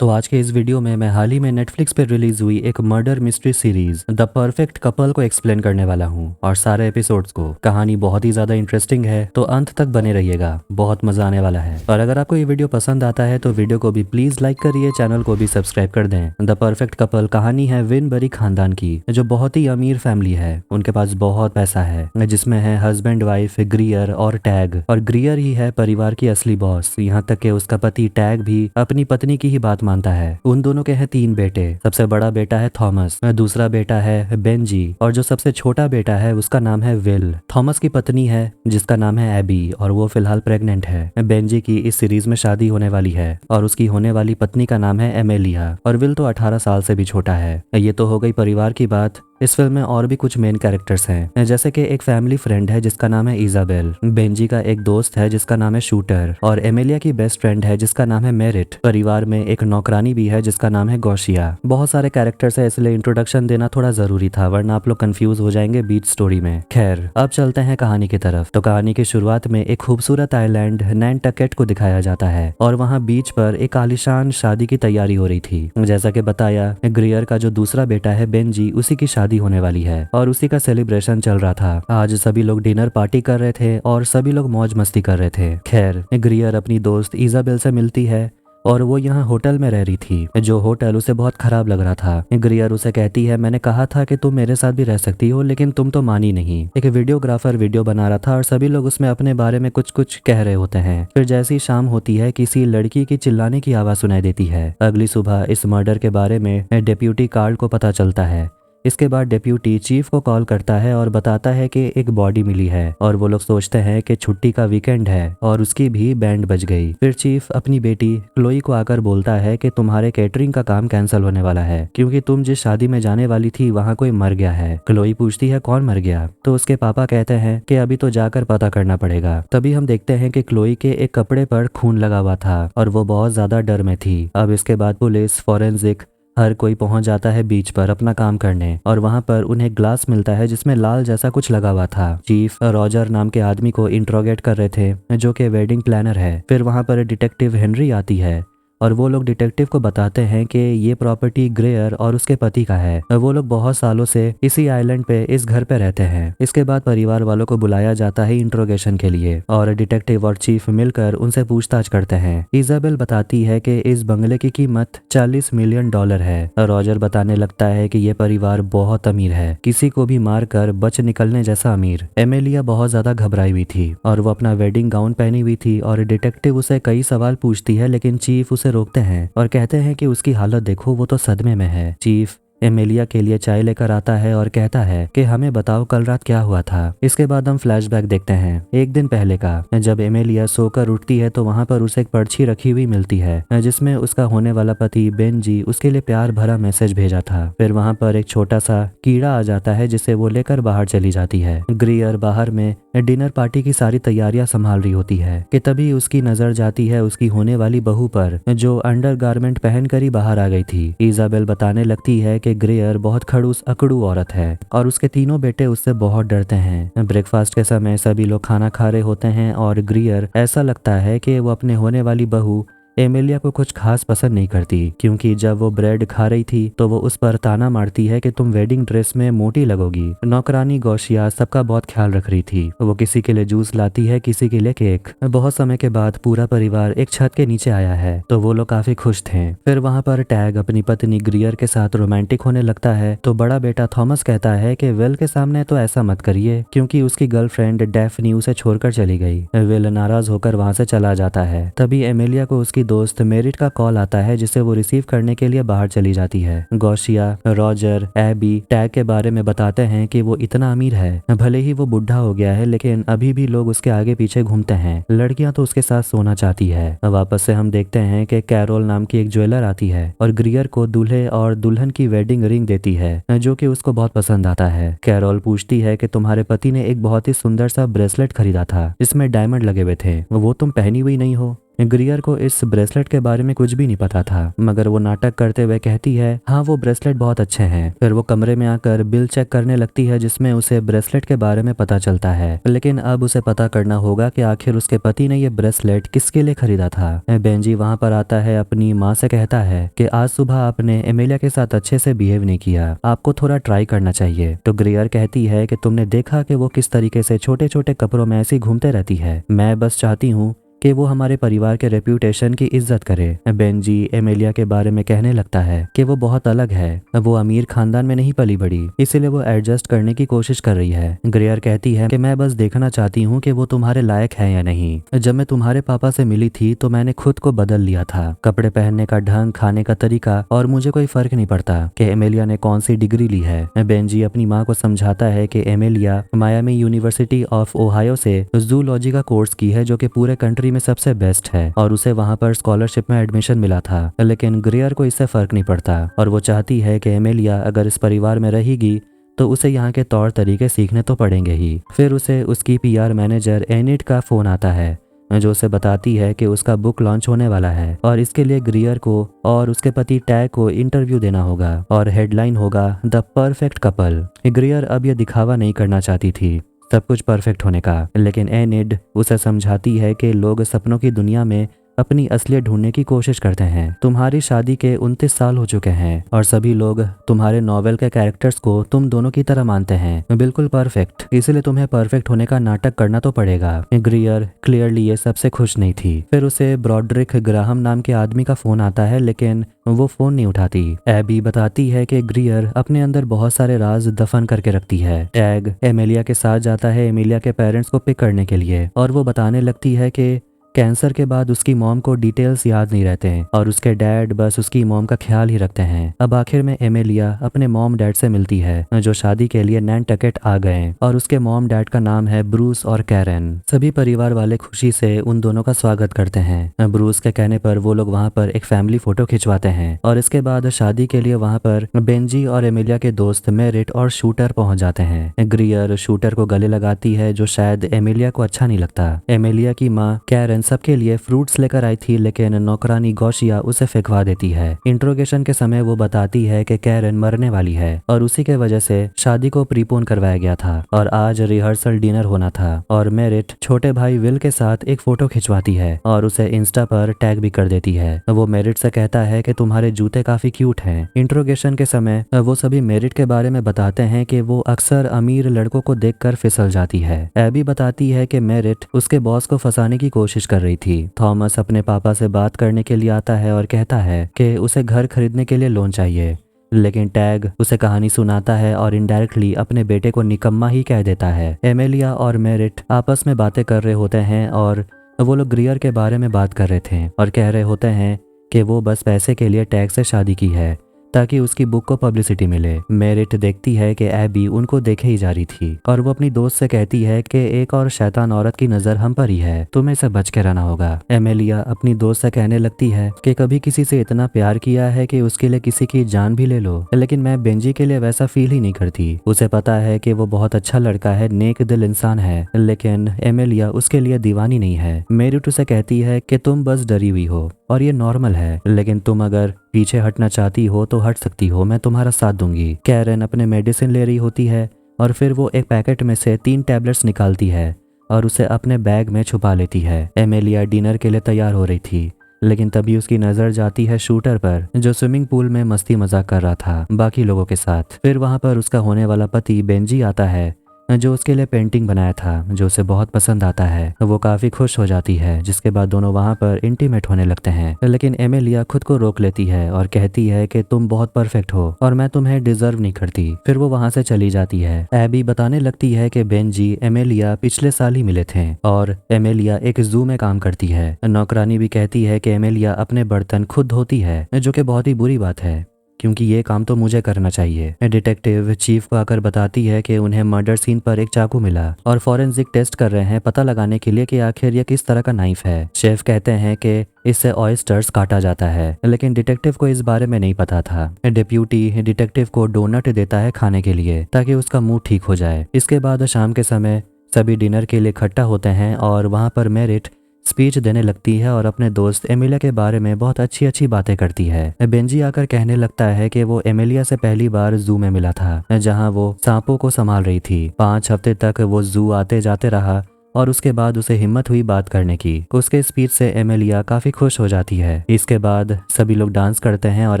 तो आज के इस वीडियो में मैं हाल ही में नेटफ्लिक्स पर रिलीज हुई एक murder mystery series the perfect couple को एक्सप्लेन करने वाला हूँ और सारे एपिसोड्स को। कहानी बहुत ही ज्यादा इंटरेस्टिंग है तो अंत तक बने रहिएगा, बहुत मजा आने वाला है। और अगर आपको ये वीडियो पसंद आता है तो वीडियो को भी प्लीज लाइक करिए, चैनल को भी सब्सक्राइब कर दें। द परफेक्ट कपल कहानी है विनबरी खानदान की, जो बहुत ही अमीर फैमिली है। उनके पास बहुत पैसा है, जिसमें है हस्बैंड वाइफ ग्रियर और टैग। और ग्रियर ही है परिवार की असली बॉस, यहाँ तक कि उसका पति टैग भी अपनी पत्नी की ही बात मानता है। उन दोनों के हैं 3 बेटे। सबसे बड़ा बेटा है थॉमस, दूसरा बेटा है बेंजी और जो सबसे छोटा बेटा है उसका नाम है विल। थॉमस की पत्नी है जिसका नाम है एबी और वो फिलहाल प्रेग्नेंट है। बेंजी की इस सीरीज में शादी होने वाली है और उसकी होने वाली पत्नी का नाम है एमेलिया और विल तो 18 साल से भी छोटा है। ये तो हो गई परिवार की बात। इस फिल्म में और भी कुछ मेन कैरेक्टर्स हैं, जैसे कि एक फैमिली फ्रेंड है जिसका नाम है इजाबेल, बेंजी का एक दोस्त है जिसका नाम है शूटर और एमेलिया की बेस्ट फ्रेंड है जिसका नाम है मेरिट। परिवार में एक नौकरानी भी है जिसका नाम है गौशिया। बहुत सारे कैरेक्टर्स है, इसलिए इंट्रोडक्शन देना थोड़ा जरूरी था, वरना आप लोग कंफ्यूज हो जाएंगे बीच स्टोरी में। खैर, अब चलते हैं कहानी की तरफ। तो कहानी की शुरुआत में एक खूबसूरत आइलैंड नैनटकेट को दिखाया जाता है और वहाँ बीच पर एक आलीशान शादी की तैयारी हो रही थी। जैसा कि बताया, ग्रियर का जो दूसरा बेटा है बेंजी, उसी की शादी होने वाली है और उसी का सेलिब्रेशन चल रहा था। आज सभी लोग डिनर पार्टी कर रहे थे और सभी लोग मौज मस्ती कर रहे थे। खैर, ग्रियर अपनी दोस्त इजाबेल से मिलती है और वो यहाँ होटल में रह रही थी, जो होटल उसे बहुत खराब लग रहा था। ग्रियर उसे कहती है, मैंने कहा था कि तुम मेरे साथ भी रह सकती हो, लेकिन तुम तो मानी नहीं। एक वीडियोग्राफर वीडियो बना रहा था और सभी लोग उसमें अपने बारे में कुछ कुछ कह रहे होते हैं। फिर जैसी शाम होती है, किसी लड़की की चिल्लाने की आवाज सुनाई देती है। अगली सुबह इस मर्डर के बारे में डेप्यूटी कार्ल को पता चलता है। इसके बाद डेप्यूटी चीफ को कॉल करता है और बताता है कि एक बॉडी मिली है और वो लोग सोचते हैं कि छुट्टी का वीकेंड है और उसकी भी बैंड बज गई। फिर चीफ अपनी बेटी क्लोई को आकर बोलता है कि तुम्हारे कैटरिंग का काम कैंसिल होने वाला है क्योंकि तुम जिस शादी में जाने वाली थी वहाँ कोई मर गया है। क्लोई पूछती है कौन मर गया, तो उसके पापा कहते हैं कि अभी तो जाकर पता करना पड़ेगा। तभी हम देखते हैं कि क्लोई के एक कपड़े पर खून लगा हुआ था और वो बहुत ज्यादा डर में थी। अब इसके बाद पुलिस, फॉरेंसिक, हर कोई पहुंच जाता है बीच पर अपना काम करने और वहां पर उन्हें ग्लास मिलता है जिसमें लाल जैसा कुछ लगा हुआ था। चीफ रॉजर नाम के आदमी को इंट्रोगेट कर रहे थे जो कि वेडिंग प्लानर है। फिर वहां पर डिटेक्टिव हेनरी आती है और वो लोग डिटेक्टिव को बताते हैं कि ये प्रॉपर्टी ग्रेयर और उसके पति का है। वो लोग बहुत सालों से इसी आइलैंड पे इस घर पे रहते हैं। इसके बाद परिवार वालों को बुलाया जाता है इंट्रोगेशन के लिए और डिटेक्टिव और चीफ मिलकर उनसे पूछताछ करते हैं। इजाबेल बताती है कि इस बंगले की कीमत $40 मिलियन है। रॉजर बताने लगता है कि ये परिवार बहुत अमीर है, किसी को भी मार कर बच निकलने जैसा अमीर। एमेलिया बहुत ज्यादा घबराई हुई थी और वो अपना वेडिंग गाउन पहनी हुई थी और डिटेक्टिव उसे कई सवाल पूछती है, लेकिन चीफ उसे रोकते हैं और कहते हैं कि उसकी हालत देखो, वो तो सदमे में है। चीफ एमेलिया के लिए चाय लेकर आता है और कहता है कि हमें बताओ कल रात क्या हुआ था। इसके बाद हम फ्लैशबैक देखते हैं एक दिन पहले का। जब एमेलिया सोकर उठती है तो वहां पर उसे एक पर्ची रखी हुई मिलती है जिसमें उसका होने वाला पति बेंजी उसके लिए प्यार भरा मैसेज भेजा था। फिर वहां पर एक छोटा सा कीड़ा आ जाता है जिसे वो लेकर बाहर चली जाती है। ग्रियर बाहर में डिनर पार्टी की सारी तैयारियां संभाल रही होती है कि तभी उसकी नजर जाती है उसकी होने वाली बहू पर, जो अंडरगारमेंट पहनकर ही बाहर आ गई थी। इजाबेल बताने लगती है कि ग्रेयर बहुत खड़ूस अकड़ू औरत है और उसके तीनों बेटे उससे बहुत डरते हैं। ब्रेकफास्ट के समय सभी लोग खाना खा रहे होते हैं और ग्रियर ऐसा लगता है कि वो अपने होने वाली बहू एमेलिया को कुछ खास पसंद नहीं करती, क्योंकि जब वो ब्रेड खा रही थी तो वो उस पर ताना मारती है कि तुम वेडिंग ड्रेस में मोटी लगोगी। नौकरानी गौशिया सबका बहुत ख्याल रख रही थी, वो किसी के लिए जूस लाती है, किसी के लिए केक। बहुत समय के बाद पूरा परिवार एक छत के नीचे आया है तो वो लोग काफी खुश थे। फिर वहाँ पर टैग अपनी पत्नी ग्रियर के साथ रोमांटिक होने लगता है तो बड़ा बेटा थॉमस कहता है कि विल के सामने तो ऐसा मत करिए, क्योंकि उसकी गर्लफ्रेंड डेफनी उसे छोड़कर चली गई। विल नाराज होकर वहाँ से चला जाता है। तभी एमेलिया को उसकी दोस्त मेरिट का कॉल आता है जिसे वो रिसीव करने के लिए बाहर चली जाती है। गौशिया, रॉजर, एबी टैग के बारे में बताते हैं कि वो इतना अमीर है, भले ही वो बुढ़ा हो गया है लेकिन अभी भी लोग उसके आगे पीछे घूमते हैं। लड़कियां तो उसके साथ सोना चाहती है। वापस से हम देखते हैं कि कैरोल नाम की एक ज्वेलर आती है और ग्रियर को दूल्हे और दुल्हन की वेडिंग रिंग देती है, जो कि उसको बहुत पसंद आता है। कैरोल पूछती है कि तुम्हारे पति ने एक बहुत ही सुंदर सा ब्रेसलेट खरीदा था जिसमें डायमंड लगे हुए थे, वो तुम पहनी हुई नहीं हो। ग्रियर को इस ब्रेसलेट के बारे में कुछ भी नहीं पता था, मगर वो नाटक करते हुए कहती है हाँ वो ब्रेसलेट बहुत अच्छे हैं। फिर वो कमरे में आकर बिल चेक करने लगती है जिसमें उसे ब्रेसलेट के बारे में पता चलता है, लेकिन अब उसे पता करना होगा कि आखिर उसके पति ने ये ब्रेसलेट किसके लिए खरीदा था। बेंजी वहां पर आता है, अपनी माँ से कहता है कि आज सुबह आपने एमेलिया के साथ अच्छे से बिहेव नहीं किया, आपको थोड़ा ट्राई करना चाहिए। तो ग्रियर कहती है कि तुमने देखा कि वो किस तरीके से छोटे छोटे कपड़ों में ऐसे घूमते रहती है, मैं बस चाहती हूँ कि वो हमारे परिवार के रेप्यूटेशन की इज्जत करे। बेंजी एमेलिया के बारे में कहने लगता है कि वो बहुत अलग है, वो अमीर खानदान में नहीं पली बड़ी, इसीलिए वो एडजस्ट करने की कोशिश कर रही है। ग्रियर कहती है कि मैं बस देखना चाहती हूँ कि वो तुम्हारे लायक है या नहीं। जब मैं तुम्हारे पापा से मिली थी तो मैंने खुद को बदल लिया था, कपड़े पहनने का ढंग, खाने का तरीका, और मुझे कोई फर्क नहीं पड़ता कि एमेलिया ने कौन सी डिग्री ली है। बेंजी अपनी माँ को समझाता है कि Amelia Miami university of Ohio से जूलॉजी का कोर्स की है जो कि पूरे कंट्री में सबसे बेस्ट है, और उसे वहां पर स्कॉलरशिप में एडमिशन मिला था। लेकिन ग्रियर को इससे फर्क नहीं पड़ता और वो चाहती है कि एमेलिया अगर इस परिवार में रहेगी तो उसे यहाँ के तौर तरीके सीखने तो पड़ेंगे ही। फिर उसे उसकी पीआर मैनेजर एनिड का फोन आता है जो उसे बताती है कि उसका बुक लॉन्च होने वाला है और इसके लिए ग्रियर को और उसके पति टैग को इंटरव्यू देना होगा और हेडलाइन होगा द परफेक्ट कपल। ग्रियर अब यह दिखावा नहीं करना चाहती थी सब कुछ परफेक्ट होने का, लेकिन एनिड उसे समझाती है कि लोग सपनों की दुनिया में अपनी असलियत ढूंढने की कोशिश करते हैं। तुम्हारी शादी के 29 साल हो चुके हैं और सभी लोग तुम्हारे नॉवेल के कैरेक्टर्स को तुम दोनों की तरह मानते हैं, बिल्कुल परफेक्ट, इसलिए तुम्हें परफेक्ट होने का नाटक करना तो पड़ेगा। ग्रियर क्लियरली ये सबसे खुश नहीं थी। फिर उसे ब्रॉड्रिक ग्राहम नाम के आदमी का फोन आता है, लेकिन वो फोन नहीं उठाती। एबी बताती है कि ग्रियर अपने अंदर बहुत सारे राज दफन करके रखती है। टैग एमेलिया के साथ जाता है एमेलिया के पेरेंट्स को पिक करने के लिए और वो बताने लगती है कि कैंसर के बाद उसकी मॉम को डिटेल्स याद नहीं रहते हैं और उसके डैड बस उसकी मॉम का ख्याल ही रखते हैं। अब आखिर में एमेलिया अपने मॉम डैड से मिलती है जो शादी के लिए नैनटकेट आ गए और उसके मॉम डैड का नाम है ब्रूस और कैरन। सभी परिवार वाले खुशी से उन दोनों का स्वागत करते हैं। ब्रूस के कहने पर वो लोग वहाँ पर एक फैमिली फोटो खिंचवाते हैं और इसके बाद शादी के लिए वहाँ पर बेंजी और एमेलिया के दोस्त मेरिट और शूटर पहुंच जाते हैं। ग्रियर शूटर को गले लगाती है जो शायद एमेलिया को अच्छा नहीं लगता। एमेलिया की माँ कैरन सबके लिए फ्रूट्स लेकर आई थी, लेकिन नौकरानी गौशिया उसे फेंकवा देती है। इंट्रोगेशन के समय वो बताती है कि कैरन मरने वाली है और उसी के वजह से शादी को प्रीपोन करवाया गया था और आज रिहर्सल डिनर होना था। और मेरिट छोटे भाई विल के साथ एक फोटो खिंचवाती है और उसे इंस्टा पर टैग भी कर देती है। वो मेरिट से कहता है कि तुम्हारे जूते काफी क्यूट हैं। इंट्रोगेशन के समय वो सभी मेरिट के बारे में बताते हैं कि वो अक्सर अमीर लड़कों को देखकर फिसल जाती है। एबी बताती है कि मेरिट उसके बॉस को फंसाने की कोशिश कर रही थी। थॉमस अपने पापा से बात करने के लिए आता है और कहता है कि उसे घर खरीदने के लिए लोन चाहिए, लेकिन टैग उसे कहानी सुनाता है और इनडायरेक्टली अपने बेटे को निकम्मा ही कह देता है। एमेलिया और मेरिट आपस में बातें कर रहे होते हैं और वो लोग ग्रियर के बारे में बात कर रहे थे और कह रहे होते हैं कि वो बस पैसे के लिए टैग से शादी की है ताकि उसकी बुक को पब्लिसिटी मिले। मेरिट देखती है कि एबी उनको देखे ही जा रही थी और वो अपनी दोस्त से कहती है कि एक और शैतान औरत की नजर हम पर ही है, तुम्हें इसे बच के रहना होगा। एमेलिया अपनी दोस्त से कहने लगती है कि कभी किसी से इतना प्यार किया है कि उसके लिए किसी की जान भी ले लो, लेकिन मैं बेंजी के लिए वैसा फील ही नहीं करती। उसे पता है कि वो बहुत अच्छा लड़का है, नेक दिल इंसान है, लेकिन एमेलिया उसके लिए दीवानी नहीं है। मेरिट उसे कहती है कि तुम बस डरी हुई हो और ये नॉर्मल है, लेकिन तुम अगर पीछे हटना चाहती हो तो हट सकती हो, मैं तुम्हारा साथ दूंगी। कैरन अपने मेडिसिन ले रही होती है और फिर वो एक पैकेट में से 3 टैबलेट्स निकालती है और उसे अपने बैग में छुपा लेती है। एमेलिया डिनर के लिए तैयार हो रही थी, लेकिन तभी उसकी नजर जाती है शूटर पर जो स्विमिंग पूल में मस्ती मजाक कर रहा था बाकी लोगों के साथ। फिर वहां पर उसका होने वाला पति बेंजी आता है जो उसके लिए पेंटिंग बनाया था जो उसे बहुत पसंद आता है। वो काफी खुश हो जाती है, जिसके बाद दोनों वहां पर इंटीमेट होने लगते हैं, लेकिन एमेलिया खुद को रोक लेती है और कहती है कि तुम बहुत परफेक्ट हो और मैं तुम्हें डिजर्व नहीं करती। फिर वो वहां से चली जाती है। एबी बताने लगती है कि बेंजी एमेलिया पिछले साल ही मिले थे और एमेलिया एक जू में काम करती है। नौकरानी भी कहती है कि एमेलिया अपने बर्तन खुद धोती है, जो कि बहुत ही बुरी बात है क्योंकि ये काम तो मुझे करना चाहिए। डिटेक्टिव चीफ को आकर बताती है कि उन्हें मर्डर सीन पर एक चाकू मिला और फॉरेंसिक टेस्ट कर रहे हैं पता लगाने के लिए कि आखिर ये किस तरह का नाइफ है। शेफ कहते हैं कि इससे ऑयस्टर्स काटा जाता है, लेकिन डिटेक्टिव को इस बारे में नहीं पता था। डिप्यूटी डिटेक्टिव को डोनट देता है खाने के लिए ताकि उसका मुंह ठीक हो जाए। इसके बाद शाम के समय सभी डिनर के लिए इकट्ठा होते हैं और वहां पर मेरिट स्पीच देने लगती है और अपने दोस्त एमिलिया के बारे में बहुत अच्छी अच्छी बातें करती है। बेंजी आकर कहने लगता है कि वो एमिलिया से पहली बार जू में मिला था, जहां वो सांपों को संभाल रही थी। 5 हफ्ते तक वो जू आते जाते रहा और उसके बाद उसे हिम्मत हुई बात करने की। उसके स्पीच से एमिलिया काफी खुश हो जाती है। इसके बाद सभी लोग डांस करते हैं और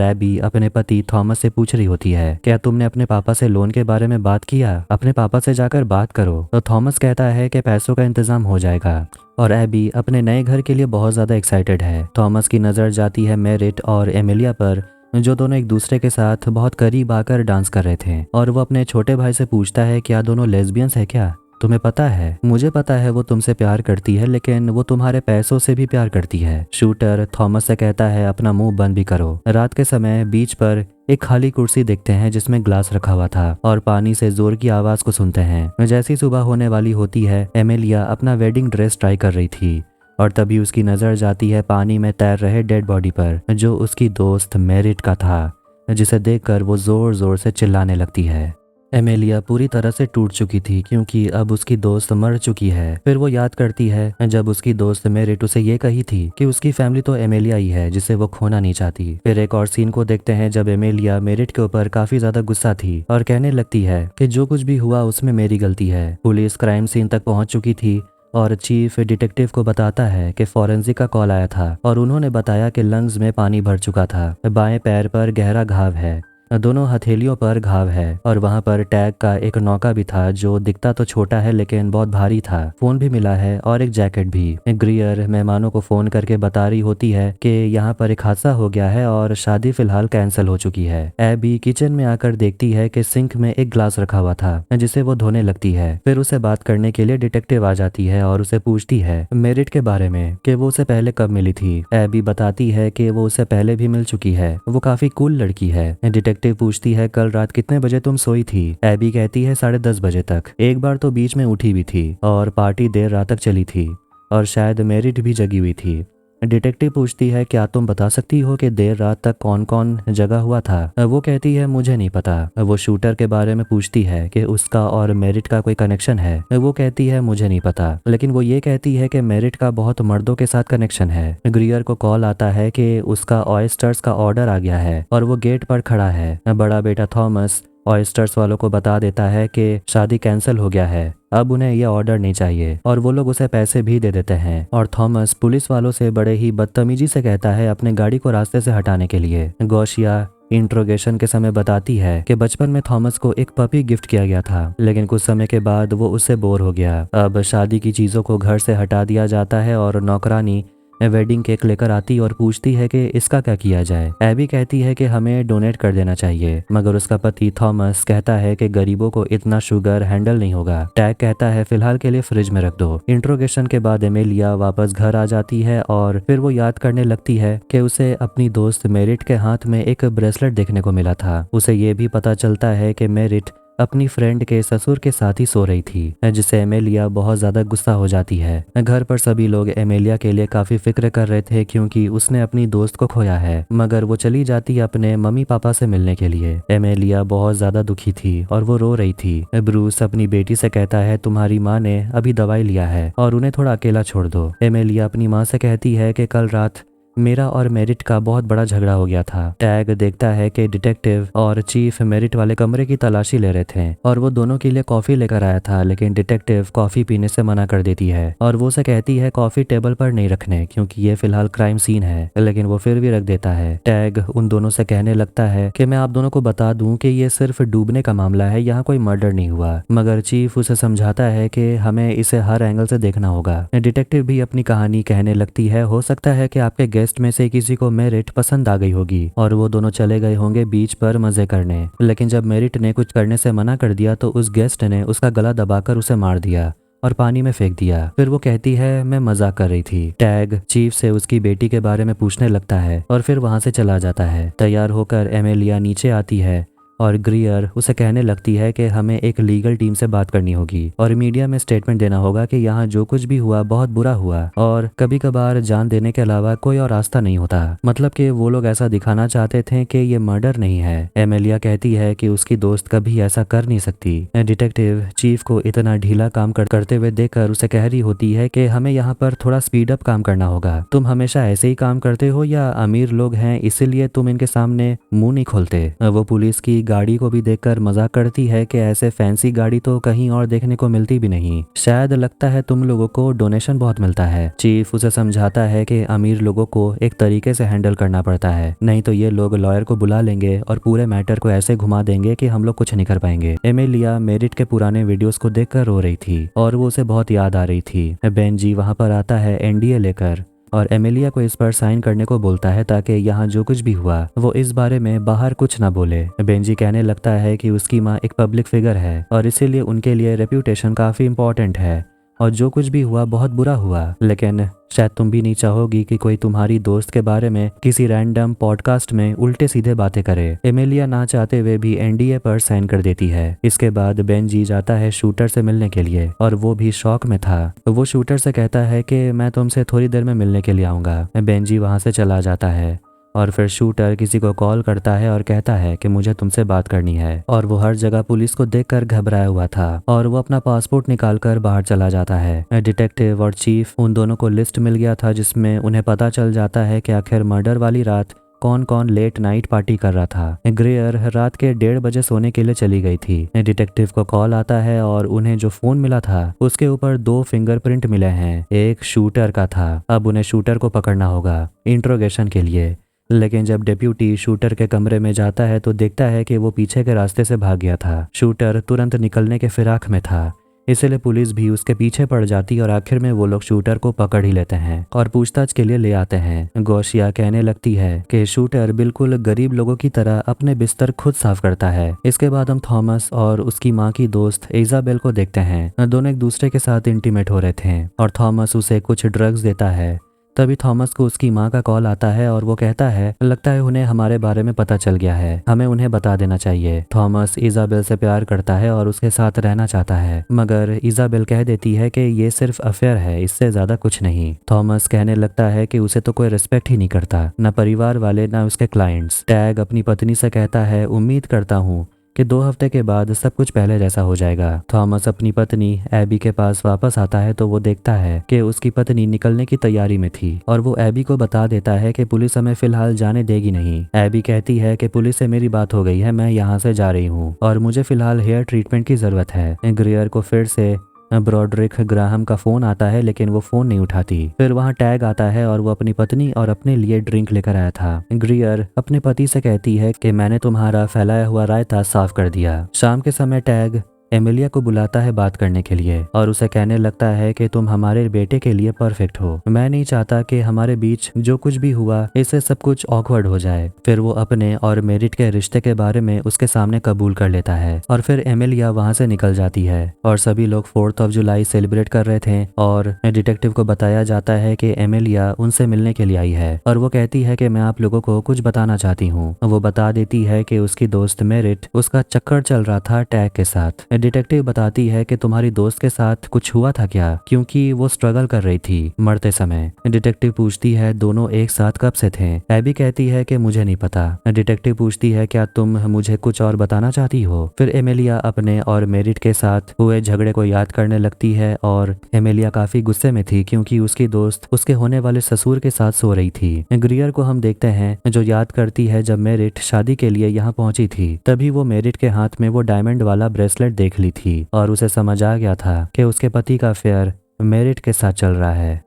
एबी अपने पति थॉमस से पूछ रही होती है, क्या तुमने अपने पापा से लोन के बारे में बात किया? अपने पापा से जाकर बात करो। तो थॉमस कहता है कि पैसों का इंतजाम हो जाएगा और एबी अपने नए घर के लिए बहुत ज्यादा एक्साइटेड है। थॉमस की नजर जाती है मेरिट और एमिलिया पर, जो दोनों एक दूसरे के साथ बहुत करीब आकर डांस कर रहे थे, और वो अपने छोटे भाई से पूछता है, क्या दोनों लेस्बियंस है क्या? तुम्हें पता है, मुझे पता है वो तुमसे प्यार करती है, लेकिन वो तुम्हारे पैसों से भी प्यार करती है। शूटर थॉमस से कहता है, अपना मुंह बंद भी करो। रात के समय बीच पर एक खाली कुर्सी देखते हैं जिसमें ग्लास रखा हुआ था और पानी से जोर की आवाज को सुनते हैं। जैसी सुबह होने वाली होती है, एमिलिया अपना वेडिंग ड्रेस ट्राई कर रही थी और तभी उसकी नजर जाती है पानी में तैर रहे डेड बॉडी पर, जो उसकी दोस्त मेरिट का था, जिसे देखकर वो जोर जोर से चिल्लाने लगती है। एमिलिया पूरी तरह से टूट चुकी थी क्योंकि अब उसकी दोस्त मर चुकी है। फिर वो याद करती है जब उसकी दोस्त मेरिट उसे ये कही थी कि उसकी फैमिली तो एमिलिया ही है जिसे वो खोना नहीं चाहती। फिर एक और सीन को देखते हैं जब एमिलिया मेरिट के ऊपर काफी ज्यादा गुस्सा थी और कहने लगती है कि जो कुछ भी हुआ उसमें मेरी गलती है। पुलिस क्राइम सीन तक पहुंच चुकी थी और चीफ डिटेक्टिव को बताता है कि फॉरेंसिक का कॉल आया था और उन्होंने बताया कि लंग्स में पानी भर चुका था। बाएं पैर पर गहरा घाव है, दोनों हथेलियों पर घाव है और वहां पर टैग का एक नौका भी था जो दिखता तो छोटा है लेकिन बहुत भारी था। फोन भी मिला है और एक जैकेट भी। ग्रियर मेहमानों को फोन करके बता रही होती है कि यहाँ पर एक हादसा हो गया है और शादी फिलहाल कैंसिल हो चुकी है। एबी किचन में आकर देखती है कि सिंक में एक ग्लास रखा हुआ था जिसे वो धोने लगती है। फिर उसे बात करने के लिए डिटेक्टिव आ जाती है और उसे पूछती है मेरिट के बारे में कि वो उसे पहले कब मिली थी। एबी बताती है कि वो उसे पहले भी मिल चुकी है, वो काफी कूल लड़की है। डिटेक्टिव पूछती है कल रात कितने बजे तुम सोई थी? एबी कहती है 10:30 बजे तक। एक बार तो बीच में उठी भी थी और पार्टी देर रात तक चली थी और शायद मेरिट भी जगी हुई थी। डिटेक्टिव पूछती है क्या तुम बता सकती हो कि देर रात तक कौन कौन जगा हुआ था? वो कहती है मुझे नहीं पता। वो शूटर के बारे में पूछती है कि उसका और मेरिट का कोई कनेक्शन है? वो कहती है मुझे नहीं पता, लेकिन वो ये कहती है कि मेरिट का बहुत मर्दों के साथ कनेक्शन है। ग्रियर को कॉल आता है कि उसका ऑयस्टर्स का ऑर्डर आ गया है और वो गेट पर खड़ा है। बड़ा बेटा थॉमस ऑयस्टर्स वालों को बता देता है कि शादी कैंसिल हो गया है, अब उन्हें ये ऑर्डर नहीं चाहिए और वो लोग उसे पैसे भी दे देते हैं। और थॉमस पुलिस वालों से बड़े ही बदतमीजी से कहता है अपने गाड़ी को रास्ते से हटाने के लिए। गौशिया इंट्रोगेशन के समय बताती है कि बचपन में थॉमस को एक पपी गिफ्ट किया गया था, लेकिन कुछ समय के बाद वो उससे बोर हो गया। अब शादी की चीजों को घर से हटा दिया जाता है और नौकरानी वेडिंग केक लेकर आती और पूछती है कि इसका क्या किया जाए। एबी कहती है कि हमें डोनेट कर देना चाहिए, मगर उसका पति थॉमस कहता है कि गरीबों को इतना शुगर हैंडल नहीं होगा। टैग कहता है फिलहाल के लिए फ्रिज में रख दो। इंट्रोगेशन के बाद एमिलिया वापस घर आ जाती है और फिर वो याद करने लगती है कि उसे अपनी दोस्त मेरिट के हाथ में एक ब्रेसलेट देखने को मिला था। उसे ये भी पता चलता है कि मेरिट अपनी फ्रेंड के ससुर के साथ ही सो रही थी, जिससे एमिलिया बहुत ज्यादा गुस्सा हो जाती है। घर पर सभी लोग एमिलिया के लिए काफी फिक्र कर रहे थे क्योंकि उसने अपनी दोस्त को खोया है, मगर वो चली जाती है अपने मम्मी पापा से मिलने के लिए। एमिलिया बहुत ज्यादा दुखी थी और वो रो रही थी। ब्रूस अपनी बेटी से कहता है तुम्हारी माँ ने अभी दवाई लिया है और उन्हें थोड़ा अकेला छोड़ दो। एमिलिया अपनी माँ से कहती है कि कल रात मेरा और मेरिट का बहुत बड़ा झगड़ा हो गया था। टैग देखता है कि डिटेक्टिव और चीफ मेरिट वाले कमरे की तलाशी ले रहे थे और वो दोनों के लिए कॉफी लेकर आया था, लेकिन डिटेक्टिव कॉफी पीने से मना कर देती है और वो उसे कहती है कॉफी टेबल पर नहीं रखने क्योंकि ये फिलहाल क्राइम सीन है, लेकिन वो फिर भी रख देता है। टैग उन दोनों से कहने लगता है कि मैं आप दोनों को बता दूं कि ये सिर्फ डूबने का मामला है, यहाँ कोई मर्डर नहीं हुआ, मगर चीफ उसे समझाता है कि हमें इसे हर एंगल से देखना होगा। डिटेक्टिव भी अपनी कहानी कहने लगती है, हो सकता है कि आपके गेस्ट में से किसी को मेरिट पसंद आ गई होगी और वो दोनों चले गए होंगे बीच पर मजे करने, लेकिन जब मेरिट ने कुछ करने से मना कर दिया तो उस गेस्ट ने उसका गला दबाकर उसे मार दिया और पानी में फेंक दिया। फिर वो कहती है मैं मजाक कर रही थी। टैग चीफ से उसकी बेटी के बारे में पूछने लगता है और फिर वहां से चला जाता है। तैयार होकर एमिलिया नीचे आती है और ग्रियर उसे कहने लगती है कि हमें एक लीगल टीम से बात करनी होगी और मीडिया में स्टेटमेंट देना होगा कि यहाँ जो कुछ भी हुआ बहुत बुरा हुआ और कभी कभार जान देने के अलावा कोई और रास्ता नहीं होता। मतलब कि वो लोग ऐसा दिखाना चाहते थे कि ये मर्डर नहीं है। एमेलिया कहती है कि उसकी दोस्त कभी ऐसा कर नहीं सकती। डिटेक्टिव चीफ को इतना ढीला काम करते हुए देखकर उसे कह रही होती है कि हमें यहाँ पर थोड़ा स्पीड अप काम करना होगा। तुम हमेशा ऐसे ही काम करते हो या अमीर लोग हैं इसीलिए तुम इनके सामने मुंह नहीं खोलते। वो पुलिस की गाड़ी को भी देखकर मजाक करती है कि ऐसे फैंसी गाड़ी तो कहीं और देखने को मिलती भी नहीं, शायद लगता है तुम लोगों को डोनेशन बहुत मिलता है। चीफ उसे समझाता है कि अमीर लोगों को एक तरीके से हैंडल करना पड़ता है, नहीं तो ये लोग लॉयर को बुला लेंगे और पूरे मैटर को ऐसे घुमा देंगे कि हम लोग कुछ नहीं कर पाएंगे। एमेलिया मेरिट के पुराने वीडियोस को देखकर रो रही थी और वो उसे बहुत याद आ रही थी। बेंजी वहां पर आता है एनडीए लेकर और एमेलिया को इस पर साइन करने को बोलता है ताकि यहाँ जो कुछ भी हुआ वो इस बारे में बाहर कुछ ना बोले। बेंजी कहने लगता है कि उसकी माँ एक पब्लिक फिगर है और इसीलिए उनके लिए रेप्यूटेशन काफी इम्पोर्टेंट है और जो कुछ भी हुआ बहुत बुरा हुआ, लेकिन शायद तुम भी नहीं चाहोगी कि कोई तुम्हारी दोस्त के बारे में किसी रैंडम पॉडकास्ट में उल्टे सीधे बातें करे। एमेलिया ना चाहते हुए भी एनडीए पर साइन कर देती है। इसके बाद बेंजी जाता है शूटर से मिलने के लिए और वो भी शौक में था। वो शूटर से कहता है कि मैं तुमसे थोड़ी देर में मिलने के लिए आऊंगा। बेंजी वहां से चला जाता है और फिर शूटर किसी को कॉल करता है और कहता है कि मुझे तुमसे बात करनी है और वो हर जगह पुलिस को देखकर घबराया हुआ था और वो अपना पासपोर्ट निकालकर बाहर चला जाता है। डिटेक्टिव और चीफ उन दोनों को लिस्ट मिल गया था जिसमें उन्हें पता चल जाता है कि आखिर मर्डर वाली रात कौन कौन लेट नाइट पार्टी कर रहा था। ग्रेयर रात के 1:30 बजे सोने के लिए चली गई थी। डिटेक्टिव को कॉल आता है और उन्हें जो फोन मिला था उसके ऊपर 2 फिंगरप्रिंट मिले हैं, एक शूटर का था। अब उन्हें शूटर को पकड़ना होगा इंट्रोगेशन के लिए। लेकिन जब डेप्यूटी शूटर के कमरे में जाता है तो देखता है कि वो पीछे के रास्ते से भाग गया था। शूटर तुरंत निकलने के फिराक में था, इसलिए पुलिस भी उसके पीछे पड़ जाती और आखिर में वो लोग शूटर को पकड़ ही लेते हैं और पूछताछ के लिए ले आते हैं। गोशिया कहने लगती है कि शूटर बिल्कुल गरीब लोगों की तरह अपने बिस्तर खुद साफ करता है। इसके बाद हम थॉमस और उसकी माँ की दोस्त इजाबेल को देखते हैं। दोनों एक दूसरे के साथ इंटीमेट हो रहे थे और थॉमस उसे कुछ ड्रग्स देता है। तभी थॉमस को उसकी माँ का कॉल आता है और वो कहता है लगता है उन्हें हमारे बारे में पता चल गया है, हमें उन्हें बता देना चाहिए। थॉमस इजाबेल से प्यार करता है और उसके साथ रहना चाहता है, मगर इजाबेल कह देती है कि ये सिर्फ अफेयर है, इससे ज्यादा कुछ नहीं। थॉमस कहने लगता है कि उसे तो कोई रिस्पेक्ट ही नहीं करता, न परिवार वाले न उसके क्लाइंट्स। टैग अपनी पत्नी से कहता है उम्मीद करता हूँ कि 2 हफ्ते के बाद सब कुछ पहले जैसा हो जाएगा। थॉमस अपनी पत्नी एबी के पास वापस आता है तो वो देखता है कि उसकी पत्नी निकलने की तैयारी में थी और वो एबी को बता देता है कि पुलिस हमें फिलहाल जाने देगी नहीं। एबी कहती है कि पुलिस से मेरी बात हो गई है, मैं यहाँ से जा रही हूँ और मुझे फिलहाल हेयर ट्रीटमेंट की जरूरत है। ग्रेयर को फिर से ब्रॉडरिक ग्राहम का फोन आता है लेकिन वो फोन नहीं उठाती। फिर वहाँ टैग आता है और वो अपनी पत्नी और अपने लिए ड्रिंक लेकर आया था। ग्रियर अपने पति से कहती है कि मैंने तुम्हारा फैलाया हुआ रायता साफ कर दिया। शाम के समय टैग एमिलिया को बुलाता है बात करने के लिए और उसे कहने लगता है कि तुम हमारे बेटे के लिए परफेक्ट हो, मैं नहीं चाहता कि हमारे बीच जो कुछ भी हुआ इससे सब कुछ ऑकवर्ड हो जाए। फिर वो अपने और मेरिट के रिश्ते के बारे में उसके सामने कबूल कर लेता है और फिर एमिलिया वहां से निकल जाती है और सभी लोग 4th ऑफ जुलाई सेलिब्रेट कर रहे थे और डिटेक्टिव को बताया जाता है कि एमिलिया उनसे मिलने के लिए आई है और वो कहती है कि मैं आप लोगों को कुछ बताना चाहती हूँ। वो बता देती है कि उसकी दोस्त मेरिट उसका चक्कर चल रहा था टैग के साथ। डिटेक्टिव बताती है कि तुम्हारी दोस्त के साथ कुछ हुआ था क्या, क्योंकि वो स्ट्रगल कर रही थी मरते समय। डिटेक्टिव पूछती है दोनों एक साथ कब से थे। एबी कहती है कि मुझे नहीं पता। डिटेक्टिव पूछती है क्या तुम मुझे कुछ और बताना चाहती हो। फिर एमिलिया अपने और मेरिट के साथ हुए झगड़े को याद करने लगती है और एमिलिया काफी गुस्से में थी क्योंकि उसकी दोस्त उसके होने वाले ससुर के साथ सो रही थी। ग्रियर को हम देखते हैं जो याद करती है जब मेरिट शादी के लिए यहाँ पहुंची थी, तभी वो मेरिट के हाथ में वो डायमंड वाला ब्रेसलेट देख ली थी और उसे समझ आ गया था कि उसके पति का अफेयर मेरिट के साथ चल रहा है।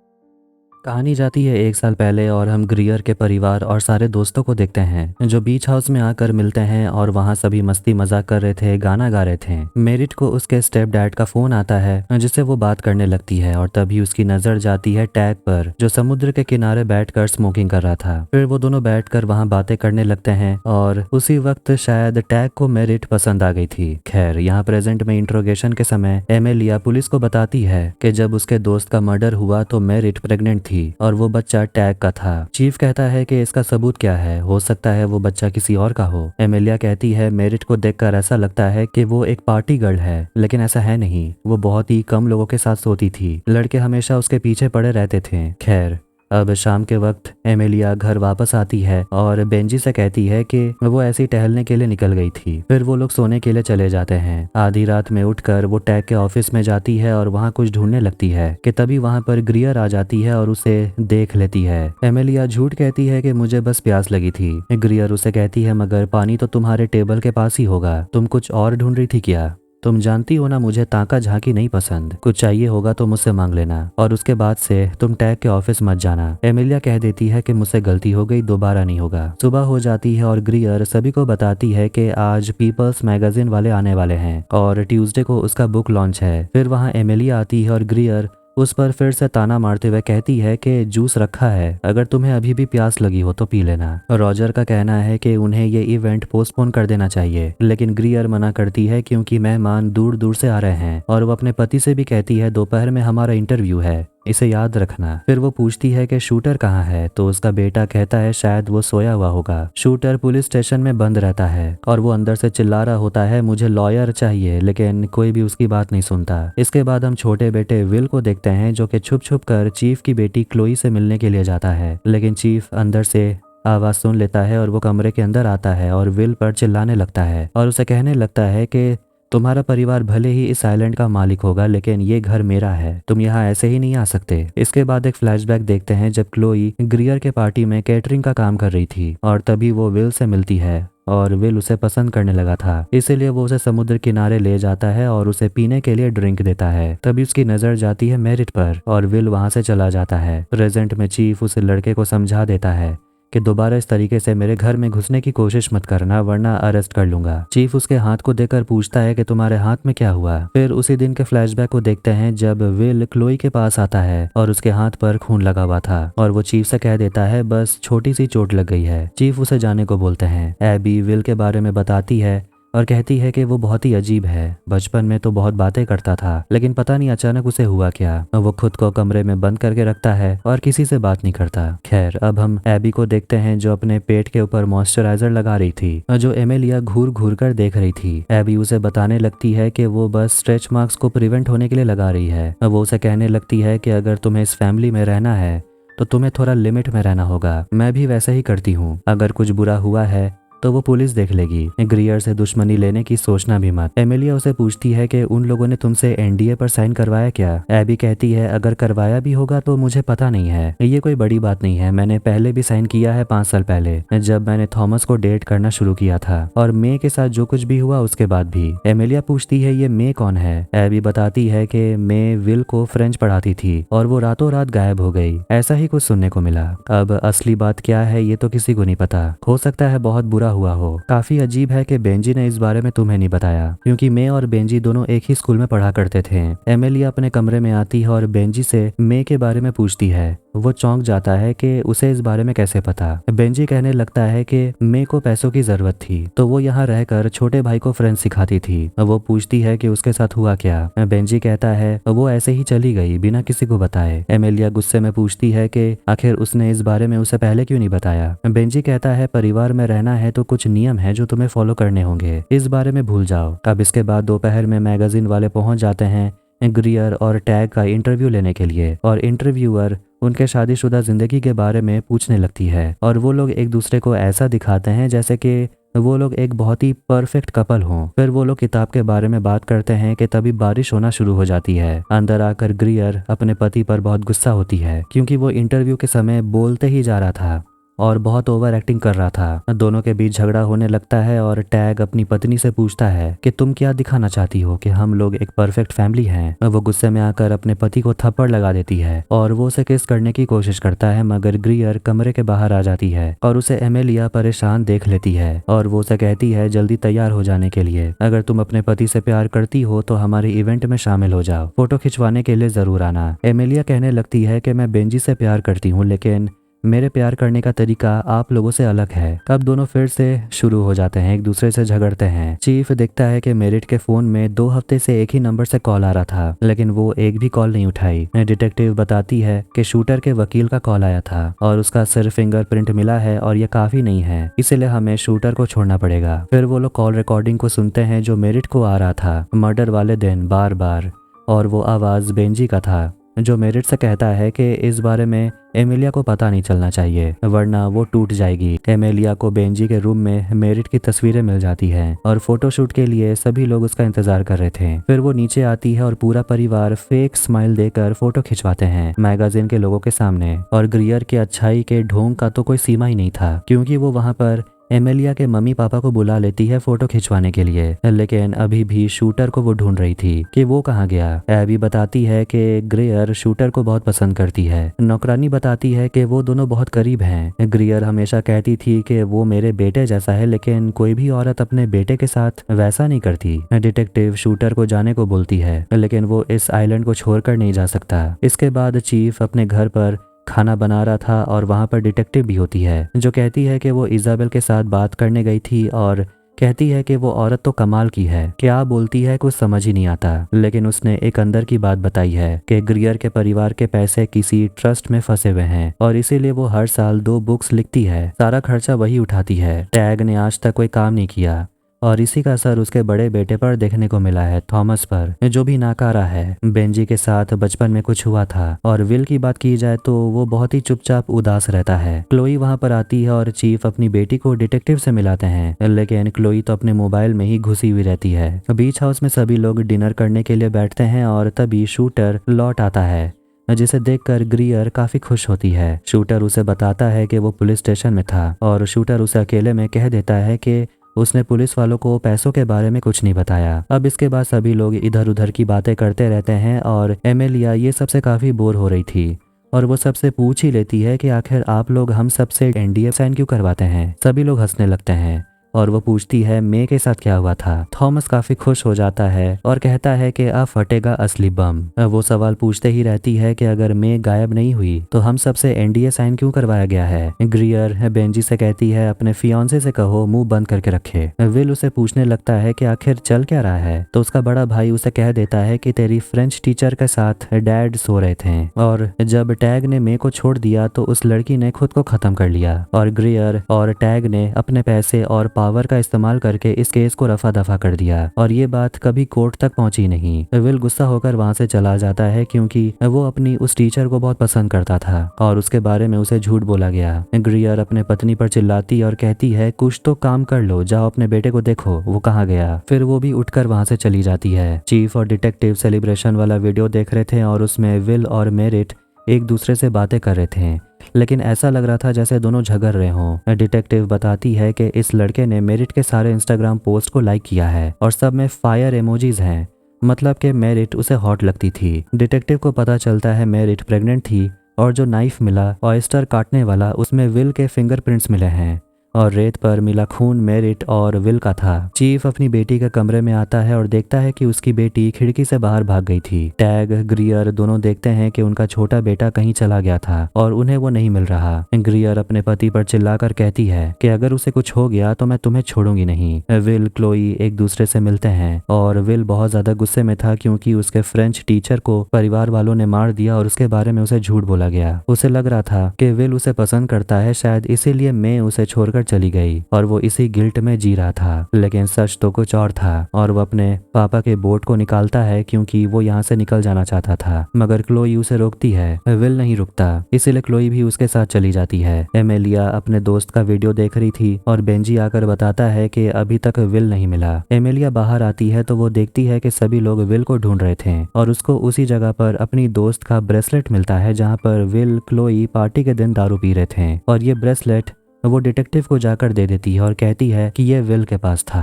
कहानी जाती है 1 साल पहले और हम ग्रियर के परिवार और सारे दोस्तों को देखते हैं जो बीच हाउस में आकर मिलते हैं और वहाँ सभी मस्ती मजाक कर रहे थे, गाना गा रहे थे। मेरिट को उसके स्टेप डैड का फोन आता है जिससे वो बात करने लगती है और तभी उसकी नजर जाती है टैग पर जो समुद्र के किनारे बैठकर स्मोकिंग कर रहा था। फिर वो दोनों बैठकर वहाँ बातें करने लगते हैं और उसी वक्त शायद टैग को मेरिट पसंद आ गई थी। खैर यहाँ प्रेजेंट में इंट्रोगेशन के समय एमिलिया पुलिस को बताती है कि जब उसके दोस्त का मर्डर हुआ तो मेरिट प्रेग्नेंट थी और वो बच्चा टैग का था। चीफ कहता है कि इसका सबूत क्या है, हो सकता है वो बच्चा किसी और का हो। एमिलिया कहती है मेरिट को देखकर ऐसा लगता है कि वो एक पार्टी गर्ल है, लेकिन ऐसा है नहीं। वो बहुत ही कम लोगों के साथ सोती थी, लड़के हमेशा उसके पीछे पड़े रहते थे। खैर, अब शाम के वक्त एमिलिया घर वापस आती है और बेंजी से कहती है कि वो ऐसे ही टहलने के लिए निकल गई थी। फिर वो लोग सोने के लिए चले जाते हैं। आधी रात में उठकर वो टैग के ऑफिस में जाती है और वहाँ कुछ ढूंढने लगती है कि तभी वहाँ पर ग्रियर आ जाती है और उसे देख लेती है। एमिलिया झूठ कहती है कि मुझे बस प्यास लगी थी। ग्रियर उसे कहती है मगर पानी तो तुम्हारे टेबल के पास ही होगा, तुम कुछ और ढूंढ रही थी क्या? तुम जानती हो ना मुझे ताका झांकी नहीं पसंद, कुछ चाहिए होगा तो मुझसे मांग लेना और उसके बाद से तुम टैग के ऑफिस मत जाना। एमिलिया कह देती है कि मुझसे गलती हो गई, दोबारा नहीं होगा। सुबह हो जाती है और ग्रियर सभी को बताती है कि आज पीपल्स मैगजीन वाले आने वाले हैं और ट्यूसडे को उसका बुक लॉन्च है। फिर वहाँ एमिलिया आती है और ग्रियर उस पर फिर से ताना मारते हुए कहती है कि जूस रखा है, अगर तुम्हें अभी भी प्यास लगी हो तो पी लेना। रॉजर का कहना है कि उन्हें ये इवेंट पोस्टपोन कर देना चाहिए, लेकिन ग्रियर मना करती है क्योंकि मेहमान दूर दूर से आ रहे हैं और वो अपने पति से भी कहती है दोपहर में हमारा इंटरव्यू है, इसे याद रखना। फिर वो पूछती है कि शूटर कहाँ है, तो उसका बेटा कहता है शायद वो सोया हुआ होगा। शूटर पुलिस स्टेशन में बंद रहता है और वो अंदर से चिल्ला रहा होता है मुझे लॉयर चाहिए, लेकिन कोई भी उसकी बात नहीं सुनता। इसके बाद हम छोटे बेटे विल को देखते हैं जो कि छुप छुप कर चीफ की बेटी क्लोई से मिलने के लिए जाता है, लेकिन चीफ अंदर से आवाज सुन लेता है और वो कमरे के अंदर आता है और विल पर चिल्लाने लगता है और उसे कहने लगता है कि तुम्हारा परिवार भले ही इस आइलैंड का मालिक होगा, लेकिन ये घर मेरा है, तुम यहाँ ऐसे ही नहीं आ सकते। इसके बाद एक फ्लैशबैक देखते हैं जब क्लोई ग्रियर के पार्टी में कैटरिंग का काम कर रही थी और तभी वो विल से मिलती है और विल उसे पसंद करने लगा था, इसीलिए वो उसे समुद्र किनारे ले जाता है और उसे पीने के लिए ड्रिंक देता है। तभी उसकी नजर जाती है मेरिट पर और विल वहां से चला जाता है। प्रेजेंट में चीफ उस लड़के को समझा देता है कि दोबारा इस तरीके से मेरे घर में घुसने की कोशिश मत करना वरना अरेस्ट कर लूंगा। चीफ उसके हाथ को देखकर पूछता है कि तुम्हारे हाथ में क्या हुआ। फिर उसी दिन के फ्लैशबैक को देखते हैं जब विल क्लोई के पास आता है और उसके हाथ पर खून लगा हुआ था और वो चीफ से कह देता है बस छोटी सी चोट लग गई है। चीफ उसे जाने को बोलते हैं। एबी विल के बारे में बताती है और कहती है कि वो बहुत ही अजीब है, बचपन में तो बहुत बातें करता था, लेकिन पता नहीं अचानक उसे हुआ क्या। वो खुद को कमरे में बंद करके रखता है और किसी से बात नहीं करता। खैर, अब हम एबी को देखते हैं जो अपने पेट के ऊपर मॉइस्चराइजर लगा रही थी, जो एमिलिया घूर घूर कर देख रही थी। एबी उसे बताने लगती है कि वो बस स्ट्रेच मार्क्स को प्रिवेंट होने के लिए लगा रही है। वो उसे कहने लगती है कि अगर तुम्हें इस फैमिली में रहना है तो तुम्हें थोड़ा लिमिट में रहना होगा। मैं भी वैसा ही करती हूँ, अगर कुछ बुरा हुआ है तो वो पुलिस देख लेगी। ग्रियर से दुश्मनी लेने की सोचना भी मत। एमिलिया उसे पूछती है कि उन लोगों ने तुमसे एनडीए पर साइन करवाया क्या। एबी कहती है अगर करवाया भी होगा तो मुझे पता नहीं है, ये कोई बड़ी बात नहीं है, मैंने पहले भी साइन किया है 5 साल पहले जब मैंने थॉमस को डेट करना शुरू किया था और मे के साथ जो कुछ भी हुआ उसके बाद भी। एमिलिया पूछती है ये मे कौन है। एबी बताती है कि मे विल को फ्रेंच पढ़ाती थी और वो रातों रात गायब हो गई, ऐसा ही कुछ सुनने को मिला। अब असली बात क्या है ये तो किसी को नहीं पता, हो सकता है बहुत बुरा हुआ हो। काफी अजीब है कि बेंजी ने इस बारे में तुम्हें नहीं बताया, क्योंकि मैं और बेंजी दोनों एक ही स्कूल में पढ़ा करते थे। एमिलिया अपने कमरे में आती है और बेंजी से मे के बारे में पूछती है। वो चौंक जाता है कि उसे इस बारे में कैसे पता। बेंजी कहने लगता है कि मे को पैसों की जरूरत थी तो वो यहाँ रहकर छोटे भाई को फ्रेंच सिखाती थी। वो पूछती है कि उसके साथ हुआ क्या। बेंजी कहता है वो ऐसे ही चली गई बिना किसी को बताए। एमिलिया गुस्से में पूछती है कि आखिर उसने इस बारे में उसे पहले क्यों नहीं बताया। बेंजी कहता है परिवार में रहना है तो कुछ नियम है जो तुम्हें फॉलो करने होंगे, इस बारे में भूल जाओ। अब इसके बाद दोपहर में मैगजीन वाले पहुंच जाते हैं ग्रियर और टैग का इंटरव्यू लेने के लिए और इंटरव्यूअर उनके शादीशुदा जिंदगी के बारे में पूछने लगती है और वो लोग एक दूसरे को ऐसा दिखाते हैं जैसे कि वो लोग एक बहुत ही परफेक्ट कपल हों। फिर वो लोग किताब के बारे में बात करते हैं कि तभी बारिश होना शुरू हो जाती है। अंदर आकर ग्रियर अपने पति पर बहुत गुस्सा होती है क्योंकि वो इंटरव्यू के समय बोलते ही जा रहा था और बहुत ओवर एक्टिंग कर रहा था। दोनों के बीच झगड़ा होने लगता है और टैग अपनी पत्नी से पूछता है कि तुम क्या दिखाना चाहती हो कि हम लोग एक परफेक्ट फैमिली हैं। वो गुस्से में आकर अपने पति को थप्पड़ लगा देती है और वो उसे किस करने की कोशिश करता है, मगर ग्रियर कमरे के बाहर आ जाती है और उसे एमिलिया परेशान देख लेती है और वो उसे कहती है जल्दी तैयार हो जाने के लिए। अगर तुम अपने पति से प्यार करती हो तो हमारे इवेंट में शामिल हो जाओ, फोटो खिंचवाने के लिए जरूर आना। एमिलिया कहने लगती है कि मैं बेंजी से प्यार करती हूँ, लेकिन मेरे प्यार करने का तरीका आप लोगों से अलग है। अब दोनों फिर से शुरू हो जाते हैं, एक दूसरे से झगड़ते हैं। चीफ देखता है कि मेरिट के फोन में 2 हफ्ते से एक ही नंबर से कॉल आ रहा था, लेकिन वो एक भी कॉल नहीं उठाई। डिटेक्टिव बताती है कि शूटर के वकील का कॉल आया था और उसका सिर्फ फिंगरप्रिंट मिला है और ये काफी नहीं है, इसलिए हमें शूटर को छोड़ना पड़ेगा। फिर वो लोग कॉल रिकॉर्डिंग को सुनते हैं जो मेरिट को आ रहा था मर्डर वाले दिन बार बार, और वो आवाज बेंजी का था जो मेरिट से कहता है कि इस बारे में एमिलिया को पता नहीं चलना चाहिए वरना वो टूट जाएगी। एमिलिया को बेंजी के रूम में मेरिट की तस्वीरें मिल जाती हैं और फोटोशूट के लिए सभी लोग उसका इंतजार कर रहे थे। फिर वो नीचे आती है और पूरा परिवार फेक स्माइल देकर फोटो खिंचवाते हैं मैगजीन के लोगों के सामने। और ग्रियर के अच्छाई के ढोंग का तो कोई सीमा ही नहीं था, क्योंकि वो वहां पर एमिलिया के मम्मी पापा को बुला लेती है फोटो खिंचवाने के लिए। लेकिन अभी भी शूटर को वो ढूंढ रही थी कि वो कहाँ गया। एबी बताती है कि ग्रेयर शूटर को बहुत पसंद करती है। नौकरानी बताती है कि वो दोनों बहुत करीब हैं। ग्रेयर हमेशा कहती थी कि वो मेरे बेटे जैसा है, लेकिन कोई भी औरत अपने बेटे के साथ वैसा नहीं करती। डिटेक्टिव शूटर को जाने को बोलती है, लेकिन वो इस आइलैंड को छोड़कर नहीं जा सकता। इसके बाद चीफ अपने घर पर खाना बना रहा था और वहां पर डिटेक्टिव भी होती है जो कहती है कि वो इजाबेल के साथ बात करने गई थी और कहती है कि वो औरत तो कमाल की है, क्या बोलती है कुछ समझ ही नहीं आता। लेकिन उसने एक अंदर की बात बताई है कि ग्रियर के परिवार के पैसे किसी ट्रस्ट में फंसे हुए हैं और इसीलिए वो हर साल 2 बुक्स लिखती है, सारा खर्चा वही उठाती है। टैग ने आज तक कोई काम नहीं किया और इसी का असर उसके बड़े बेटे पर देखने को मिला है, थॉमस पर, जो भी नाकारा है। बेंजी के साथ बचपन में कुछ हुआ था और विल की बात की जाए तो वो बहुत ही चुपचाप उदास रहता है। क्लोई वहां पर आती है और चीफ अपनी बेटी को डिटेक्टिव से मिलाते हैं, लेकिन क्लोई तो अपने मोबाइल में ही घुसी हुई रहती है। बीच हाउस में सभी लोग डिनर करने के लिए बैठते हैं और तभी शूटर लौट आता है जिसे देखकर ग्रियर काफी खुश होती है। शूटर उसे बताता है कि वो पुलिस स्टेशन में था और शूटर उसे अकेले में कह देता है कि उसने पुलिस वालों को पैसों के बारे में कुछ नहीं बताया। अब इसके बाद सभी लोग इधर उधर की बातें करते रहते हैं और एमिलिया ये सबसे काफी बोर हो रही थी और वो सबसे पूछ ही लेती है कि आखिर आप लोग हम सबसे एनडीए साइन क्यों करवाते हैं। सभी लोग हंसने लगते हैं और वो पूछती है मे के साथ क्या हुआ था। थॉमस काफी खुश हो जाता है और कहता है कि अब फटेगा असली बम। वो सवाल पूछते ही रहती है कि अगर मे गायब नहीं हुई तो हम सबसे एनडीए साइन क्यों करवाया गया है। ग्रियर बेंजी से कहती है अपने फियांसे से कहो मुंह बंद करके रखे। विल उसे पूछने लगता है कि आखिर चल क्या रहा है, तो उसका बड़ा भाई उसे कह देता है कि तेरी फ्रेंच टीचर के साथ डैड सो रहे थे और जब टैग ने मे को छोड़ दिया तो उस लड़की ने खुद को खत्म कर लिया और ग्रियर और टैग ने अपने पैसे और पावर का इस्तेमाल करके इस केस को रफा दफा कर दिया और ये बात कभी कोर्ट तक पहुंची नहीं। विल गुस्सा होकर वहां से चला जाता है क्योंकि वो अपनी उस टीचर को बहुत पसंद करता था और उसके बारे में उसे झूठ बोला गया। ग्रियर अपने पत्नी पर चिल्लाती और कहती है कुछ तो काम कर लो, जाओ अपने बेटे को देखो वो कहाँ गया। फिर वो भी उठकर वहां से चली जाती है। चीफ और डिटेक्टिव सेलिब्रेशन वाला वीडियो देख रहे थे और उसमें विल और मेरिट एक दूसरे से बातें कर रहे थे, लेकिन ऐसा लग रहा था जैसे दोनों झगड़ रहे हों। डिटेक्टिव बताती है कि इस लड़के ने मेरिट के सारे इंस्टाग्राम पोस्ट को लाइक किया है और सब में फायर इमोजीज हैं, मतलब कि मेरिट उसे हॉट लगती थी। डिटेक्टिव को पता चलता है मेरिट प्रेग्नेंट थी और जो नाइफ मिला ऑयस्टर काटने वाला उसमें विल के फिंगरप्रिंट्स मिले हैं और रेत पर मिला खून मेरिट और विल का था। चीफ अपनी बेटी के कमरे में आता है और देखता है कि उसकी बेटी खिड़की से बाहर भाग गई थी। टैग ग्रियर दोनों देखते हैं कि उनका छोटा बेटा कहीं चला गया था और उन्हें वो नहीं मिल रहा। ग्रियर अपने पति पर चिल्लाकर कहती है कि अगर उसे कुछ हो गया तो मैं तुम्हें छोड़ूंगी नहीं। विल क्लोई एक दूसरे से मिलते हैं और विल बहुत ज्यादा गुस्से में था क्योंकि उसके फ्रेंच टीचर को परिवार वालों ने मार दिया और उसके बारे में उसे झूठ बोला गया। उसे लग रहा था कि विल उसे पसंद करता है, शायद इसीलिए मैं उसे छोड़कर चली गई और वो इसी गिल्ट में जी रहा था, लेकिन सच तो कुछ और था और वो अपने पापा के बोट को निकालता है क्योंकि वो यहाँ से निकल जाना चाहता था, मगर क्लोई उसे रोकती है। विल नहीं रुकता, इसीलिए क्लोई भी उसके साथ चली जाती है। एमिलिया अपने दोस्त का वीडियो देख रही थी और बेंजी आकर बताता है कि अभी तक विल नहीं मिला। एमिलिया बाहर आती है तो वो देखती है कि सभी लोग विल को ढूंढ रहे थे और उसको उसी जगह पर अपनी दोस्त का ब्रेसलेट मिलता है जहाँ पर विल क्लोई पार्टी के दिन दारू पी रहे थे और ये ब्रेसलेट वो डिटेक्टिव को जाकर दे देती है और कहती है कि ये विल के पास था।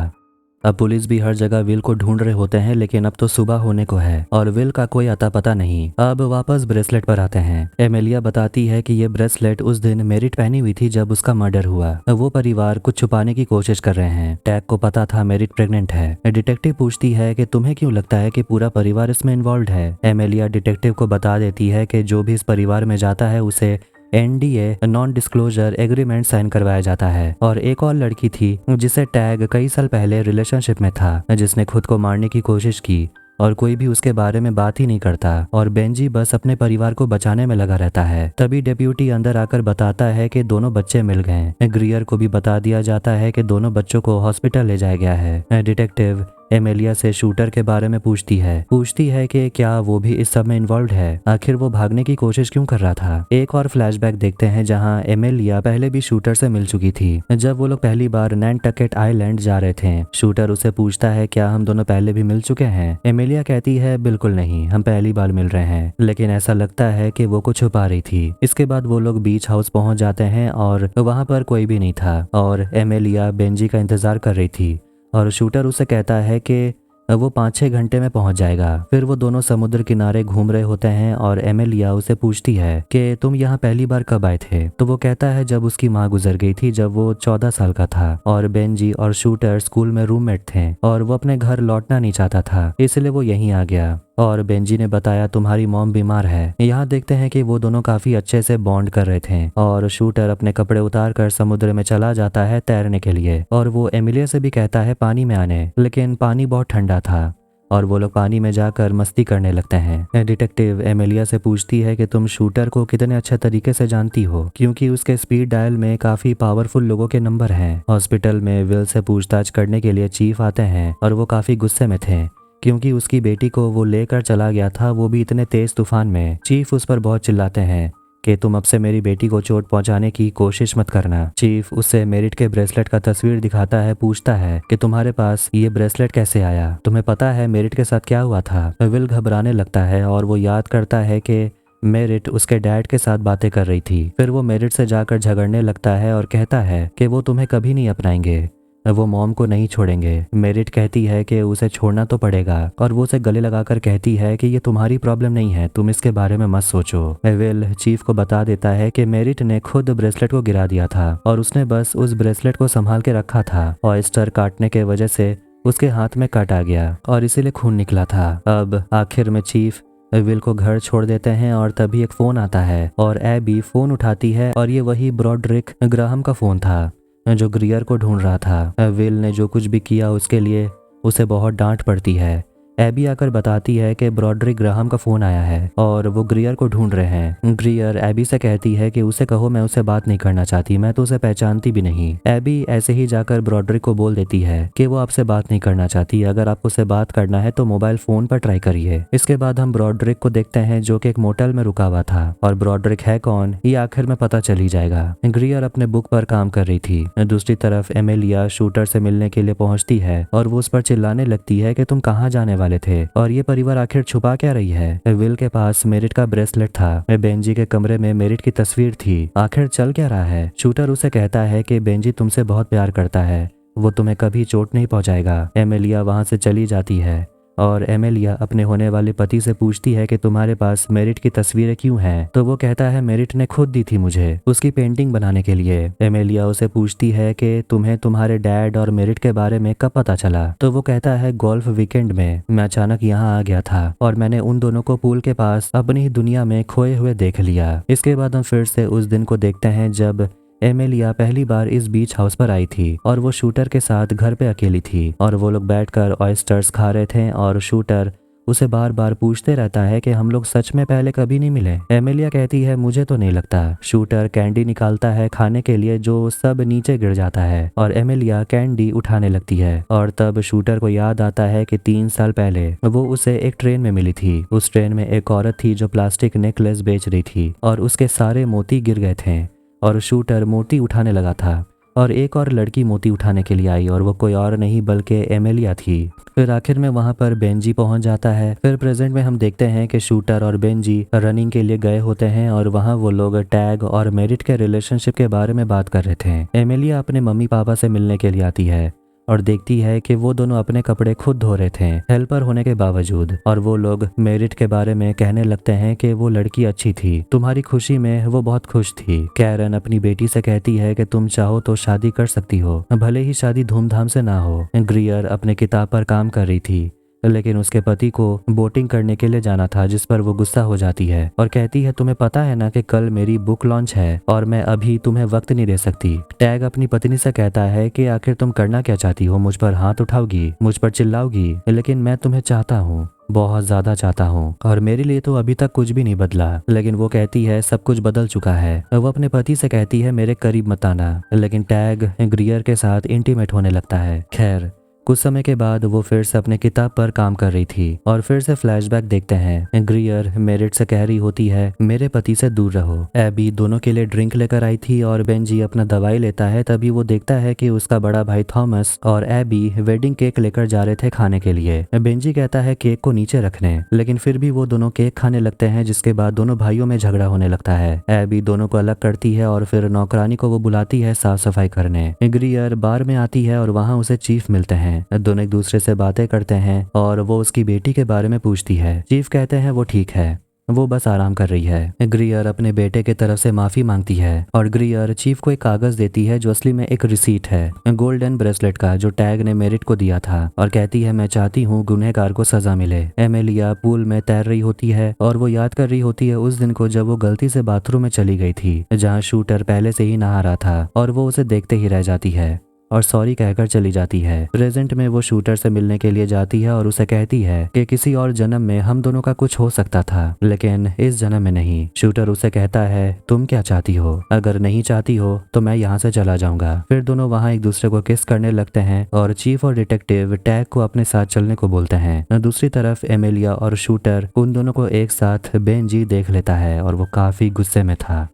अब पुलिस भी हर जगह विल को ढूंढ रहे होते हैं, लेकिन अब तो सुबह होने को है और विल का कोई अता पता नहीं। अब वापस ब्रेसलेट पर आते हैं। एमिलिया बताती है कि ये ब्रेसलेट उस दिन मेरिट पहनी हुई थी जब उसका मर्डर हुआ। वो परिवार कुछ छुपाने की कोशिश कर रहे हैं। टैग को पता था मेरिट प्रेग्नेंट है। डिटेक्टिव पूछती है कि तुम्हें क्यों लगता है कि पूरा परिवार इसमें इन्वॉल्व है। एमिलिया डिटेक्टिव को बता देती है कि जो भी इस परिवार में जाता है उसे NDA non disclosure agreement sign करवाया जाता है। और एक और लड़की थी जिसे टैग कई साल पहले रिलेशनशिप में था, जिसने खुद को मारने की कोशिश की और कोई भी उसके बारे में बात ही नहीं करता और बेंजी बस अपने परिवार को बचाने में लगा रहता है। तभी डेप्यूटी अंदर आकर बताता है कि दोनों बच्चे मिल गए। ग्रियर को भी बता दिया जाता है कि दोनों बच्चों को हॉस्पिटल ले जाया गया है। डिटेक्टिव एमेलिया से शूटर के बारे में पूछती है कि क्या वो भी इस सब में इन्वॉल्व है, आखिर वो भागने की कोशिश क्यों कर रहा था। एक और फ्लैशबैक देखते हैं जहां एमेलिया पहले भी शूटर से मिल चुकी थी। जब वो लोग पहली बार नैनटकेट आइलैंड जा रहे थे, शूटर उसे पूछता है क्या हम दोनों पहले भी मिल चुके हैं। एमेलिया कहती है बिल्कुल नहीं, हम पहली बार मिल रहे हैं, लेकिन ऐसा लगता है कि वो कुछ छुपा रही थी। इसके बाद वो लोग बीच हाउस पहुंच जाते हैं और वहां पर कोई भी नहीं था और एमेलिया बेंजी का इंतजार कर रही थी और शूटर उसे कहता है कि वो 5-6 घंटे में पहुंच जाएगा। फिर वो दोनों समुद्र किनारे घूम रहे होते हैं और एमेलिया उसे पूछती है कि तुम यहाँ पहली बार कब आए थे। तो वो कहता है जब उसकी माँ गुजर गई थी, जब वो 14 साल का था और बेंजी और शूटर स्कूल में रूममेट थे और वो अपने घर लौटना नहीं चाहता था, इसलिए वो यहीं आ गया। और बेंजी ने बताया तुम्हारी मॉम बीमार है। यहाँ देखते हैं कि वो दोनों काफी अच्छे से बॉन्ड कर रहे थे और शूटर अपने कपड़े उतार कर समुद्र में चला जाता है तैरने के लिए और वो एमिलिया से भी कहता है पानी में आने, लेकिन पानी बहुत ठंडा था और वो लोग पानी में जाकर मस्ती करने लगते हैं। डिटेक्टिव एमिलिया से पूछती है कि तुम शूटर को कितने अच्छे तरीके से जानती हो, क्योंकि उसके स्पीड डायल में काफी पावरफुल लोगों के नंबर हैं। हॉस्पिटल में विल से पूछताछ करने के लिए चीफ आते हैं और वो काफी गुस्से में थे क्योंकि उसकी बेटी को वो लेकर चला गया था, वो भी इतने तेज तूफान में। चीफ उस पर बहुत चिल्लाते हैं कि तुम अब से मेरी बेटी को चोट पहुंचाने की कोशिश मत करना। चीफ उससे मेरिट के ब्रेसलेट का तस्वीर दिखाता है, पूछता है कि तुम्हारे पास ये ब्रेसलेट कैसे आया, तुम्हें पता है मेरिट के साथ क्या हुआ था। विल घबराने लगता है और वो याद करता है कि मेरिट उसके डैड के साथ बातें कर रही थी। फिर वो मेरिट से जाकर झगड़ने लगता है और कहता है कि वो तुम्हें कभी नहीं अपनाएंगे, वो मॉम को नहीं छोड़ेंगे। मेरिट कहती है कि उसे छोड़ना तो पड़ेगा और वो उसे गले लगाकर कहती है कि ये तुम्हारी प्रॉब्लम नहीं है, तुम इसके बारे में मत सोचो। विल चीफ को बता देता है कि मेरिट ने खुद ब्रेसलेट को गिरा दिया था और उसने बस उस ब्रेसलेट को संभाल के रखा था। ऑयस्टर काटने के वजह से उसके हाथ में कट आ गया और इसीलिए खून निकला था। अब आखिर में चीफ विल को घर छोड़ देते हैं और तभी एक फोन आता है और एबी फोन उठाती है और ये वही ब्रॉडरिक ग्राहम का फोन था जो ग्रियर को ढूंढ रहा था। विल ने जो कुछ भी किया उसके लिए उसे बहुत डांट पड़ती है। एबी आकर बताती है कि ब्रॉडरिक ग्राहम का फोन आया है और वो ग्रियर को ढूंढ रहे हैं। ग्रियर एबी से कहती है कि उसे कहो मैं उसे बात नहीं करना चाहती, मैं तो उसे पहचानती भी नहीं। एबी ऐसे ही जाकर ब्रॉडरिक को बोल देती है कि वो आपसे बात नहीं करना चाहती, अगर आपको उसे बात करना है तो मोबाइल फोन पर ट्राई करिए। इसके बाद हम ब्रॉडरिक को देखते हैं जो कि एक मोटेल में रुका हुआ था और ब्रॉडरिक है कौन ये आखिर में पता चल ही जाएगा। ग्रियर अपने बुक पर काम कर रही थी। दूसरी तरफ एमेलिया शूटर से मिलने के लिए पहुंचती है और वो उस पर चिल्लाने लगती है कि तुम कहाँ जाने वाले थे और ये परिवार आखिर छुपा क्या रही है। विल के पास मेरिट का ब्रेसलेट था, बेंजी के कमरे में मेरिट की तस्वीर थी, आखिर चल क्या रहा है। शूटर उसे कहता है कि बेंजी तुमसे बहुत प्यार करता है, वो तुम्हें कभी चोट नहीं पहुंचाएगा। एमेलिया वहां से चली जाती है और एमेलिया अपने होने वाले पति से पूछती है कि तुम्हारे पास मेरिट की तस्वीरें क्यों हैं। तो वो कहता है मेरिट ने खुद दी थी मुझे उसकी पेंटिंग बनाने के लिए। एमेलिया उसे पूछती है कि तुम्हें तुम्हारे डैड और मेरिट के बारे में कब पता चला। तो वो कहता है गोल्फ वीकेंड में मैं अचानक यहाँ आ गया था और मैंने उन दोनों को पूल के पास अपनी ही दुनिया में खोए हुए देख लिया। इसके बाद हम फिर से उस दिन को देखते हैं जब एमेलिया पहली बार इस बीच हाउस पर आई थी और वो शूटर के साथ घर पे अकेली थी और वो लोग बैठकर ऑयस्टर्स खा रहे थे और शूटर उसे बार बार पूछते रहता है कि हम लोग सच में पहले कभी नहीं मिले। एमेलिया कहती है मुझे तो नहीं लगता। शूटर कैंडी निकालता है खाने के लिए जो सब नीचे गिर जाता है और एमेलिया कैंडी उठाने लगती है और तब शूटर को याद आता है कि 3 साल पहले वो उसे एक ट्रेन में मिली थी। उस ट्रेन में एक औरत थी जो प्लास्टिक नेकलेस बेच रही थी और उसके सारे मोती गिर गए थे और शूटर मोती उठाने लगा था और एक और लड़की मोती उठाने के लिए आई और वो कोई और नहीं बल्कि एमेलिया थी। फिर आखिर में वहां पर बेंजी पहुंच जाता है। फिर प्रेजेंट में हम देखते हैं कि शूटर और बेंजी रनिंग के लिए गए होते हैं और वहां वो लोग टैग और मेरिट के रिलेशनशिप के बारे में बात कर रहे थे। एमेलिया अपने मम्मी पापा से मिलने के लिए आती है और देखती है कि वो दोनों अपने कपड़े खुद धो रहे थे हेल्पर होने के बावजूद और वो लोग मेरिट के बारे में कहने लगते हैं कि वो लड़की अच्छी थी, तुम्हारी खुशी में वो बहुत खुश थी। कैरन अपनी बेटी से कहती है कि तुम चाहो तो शादी कर सकती हो, भले ही शादी धूमधाम से ना हो। ग्रियर अपने किताब पर काम कर रही थी। लेकिन उसके पति को बोटिंग करने के लिए जाना था, जिस पर वो गुस्सा हो जाती है और कहती है तुम्हें पता है ना कि कल मेरी बुक लॉन्च है और मैं अभी तुम्हें वक्त नहीं दे सकती। टैग अपनी पत्नी से कहता है कि आखिर तुम करना क्या चाहती हो, मुझ पर हाथ उठाओगी, मुझ पर चिल्लाओगी, लेकिन मैं तुम्हें चाहता हूँ, बहुत ज्यादा चाहता हूँ और मेरे लिए तो अभी तक कुछ भी नहीं बदला। लेकिन वो कहती है सब कुछ बदल चुका है। वो अपने पति से कहती है मेरे करीब मत आना, लेकिन टैग ग्रियर के साथ इंटीमेट होने लगता है। खैर कुछ समय के बाद वो फिर से अपने किताब पर काम कर रही थी और फिर से फ्लैशबैक देखते हैं। ग्रियर मेरिट से कह रही होती है मेरे पति से दूर रहो। एबी दोनों के लिए ड्रिंक लेकर आई थी और बेंजी अपना दवाई लेता है। तभी वो देखता है कि उसका बड़ा भाई थॉमस और एबी वेडिंग केक लेकर जा रहे थे खाने के लिए। बेंजी कहता है केक को नीचे रखने, लेकिन फिर भी वो दोनों केक खाने लगते हैं, जिसके बाद दोनों भाइयों में झगड़ा होने लगता है। एबी दोनों को अलग करती है और फिर नौकरानी को वो बुलाती है साफ सफाई करने। ग्रियर बार में आती है और वहाँ उसे चीफ मिलते हैं। दोनों एक दूसरे से बातें करते हैं और वो उसकी बेटी के बारे में पूछती है। चीफ कहते हैं वो ठीक है, वो बस आराम कर रही है। ग्रियर अपने बेटे की तरफ से माफी मांगती है और ग्रियर चीफ को एक कागज देती है जो असली में एक रिसीट है गोल्डन ब्रेसलेट का, जो टैग ने मेरिट को दिया था, और कहती है मैं चाहती हूँ गुनहगार को सजा मिले। एमेलिया पूल में तैर रही होती है और वो याद कर रही होती है उस दिन को जब वो गलती से बाथरूम में चली गई थी, जहाँ शूटर पहले से ही नहा रहा था, और वो उसे देखते ही रह जाती है और सॉरी कहकर चली जाती है। प्रेजेंट में वो शूटर से मिलने के लिए जाती है और उसे कहती है कि किसी और जन्म में हम दोनों का कुछ हो सकता था, लेकिन इस जन्म में नहीं। शूटर उसे कहता है तुम क्या चाहती हो, अगर नहीं चाहती हो तो मैं यहाँ से चला जाऊंगा। फिर दोनों वहाँ एक दूसरे को किस करने लगते हैं और चीफ और डिटेक्टिव टैग को अपने साथ चलने को बोलते हैं। दूसरी तरफ एमेलिया और शूटर उन दोनों को एक साथ बेंजी देख लेता है और वो काफी गुस्से में था।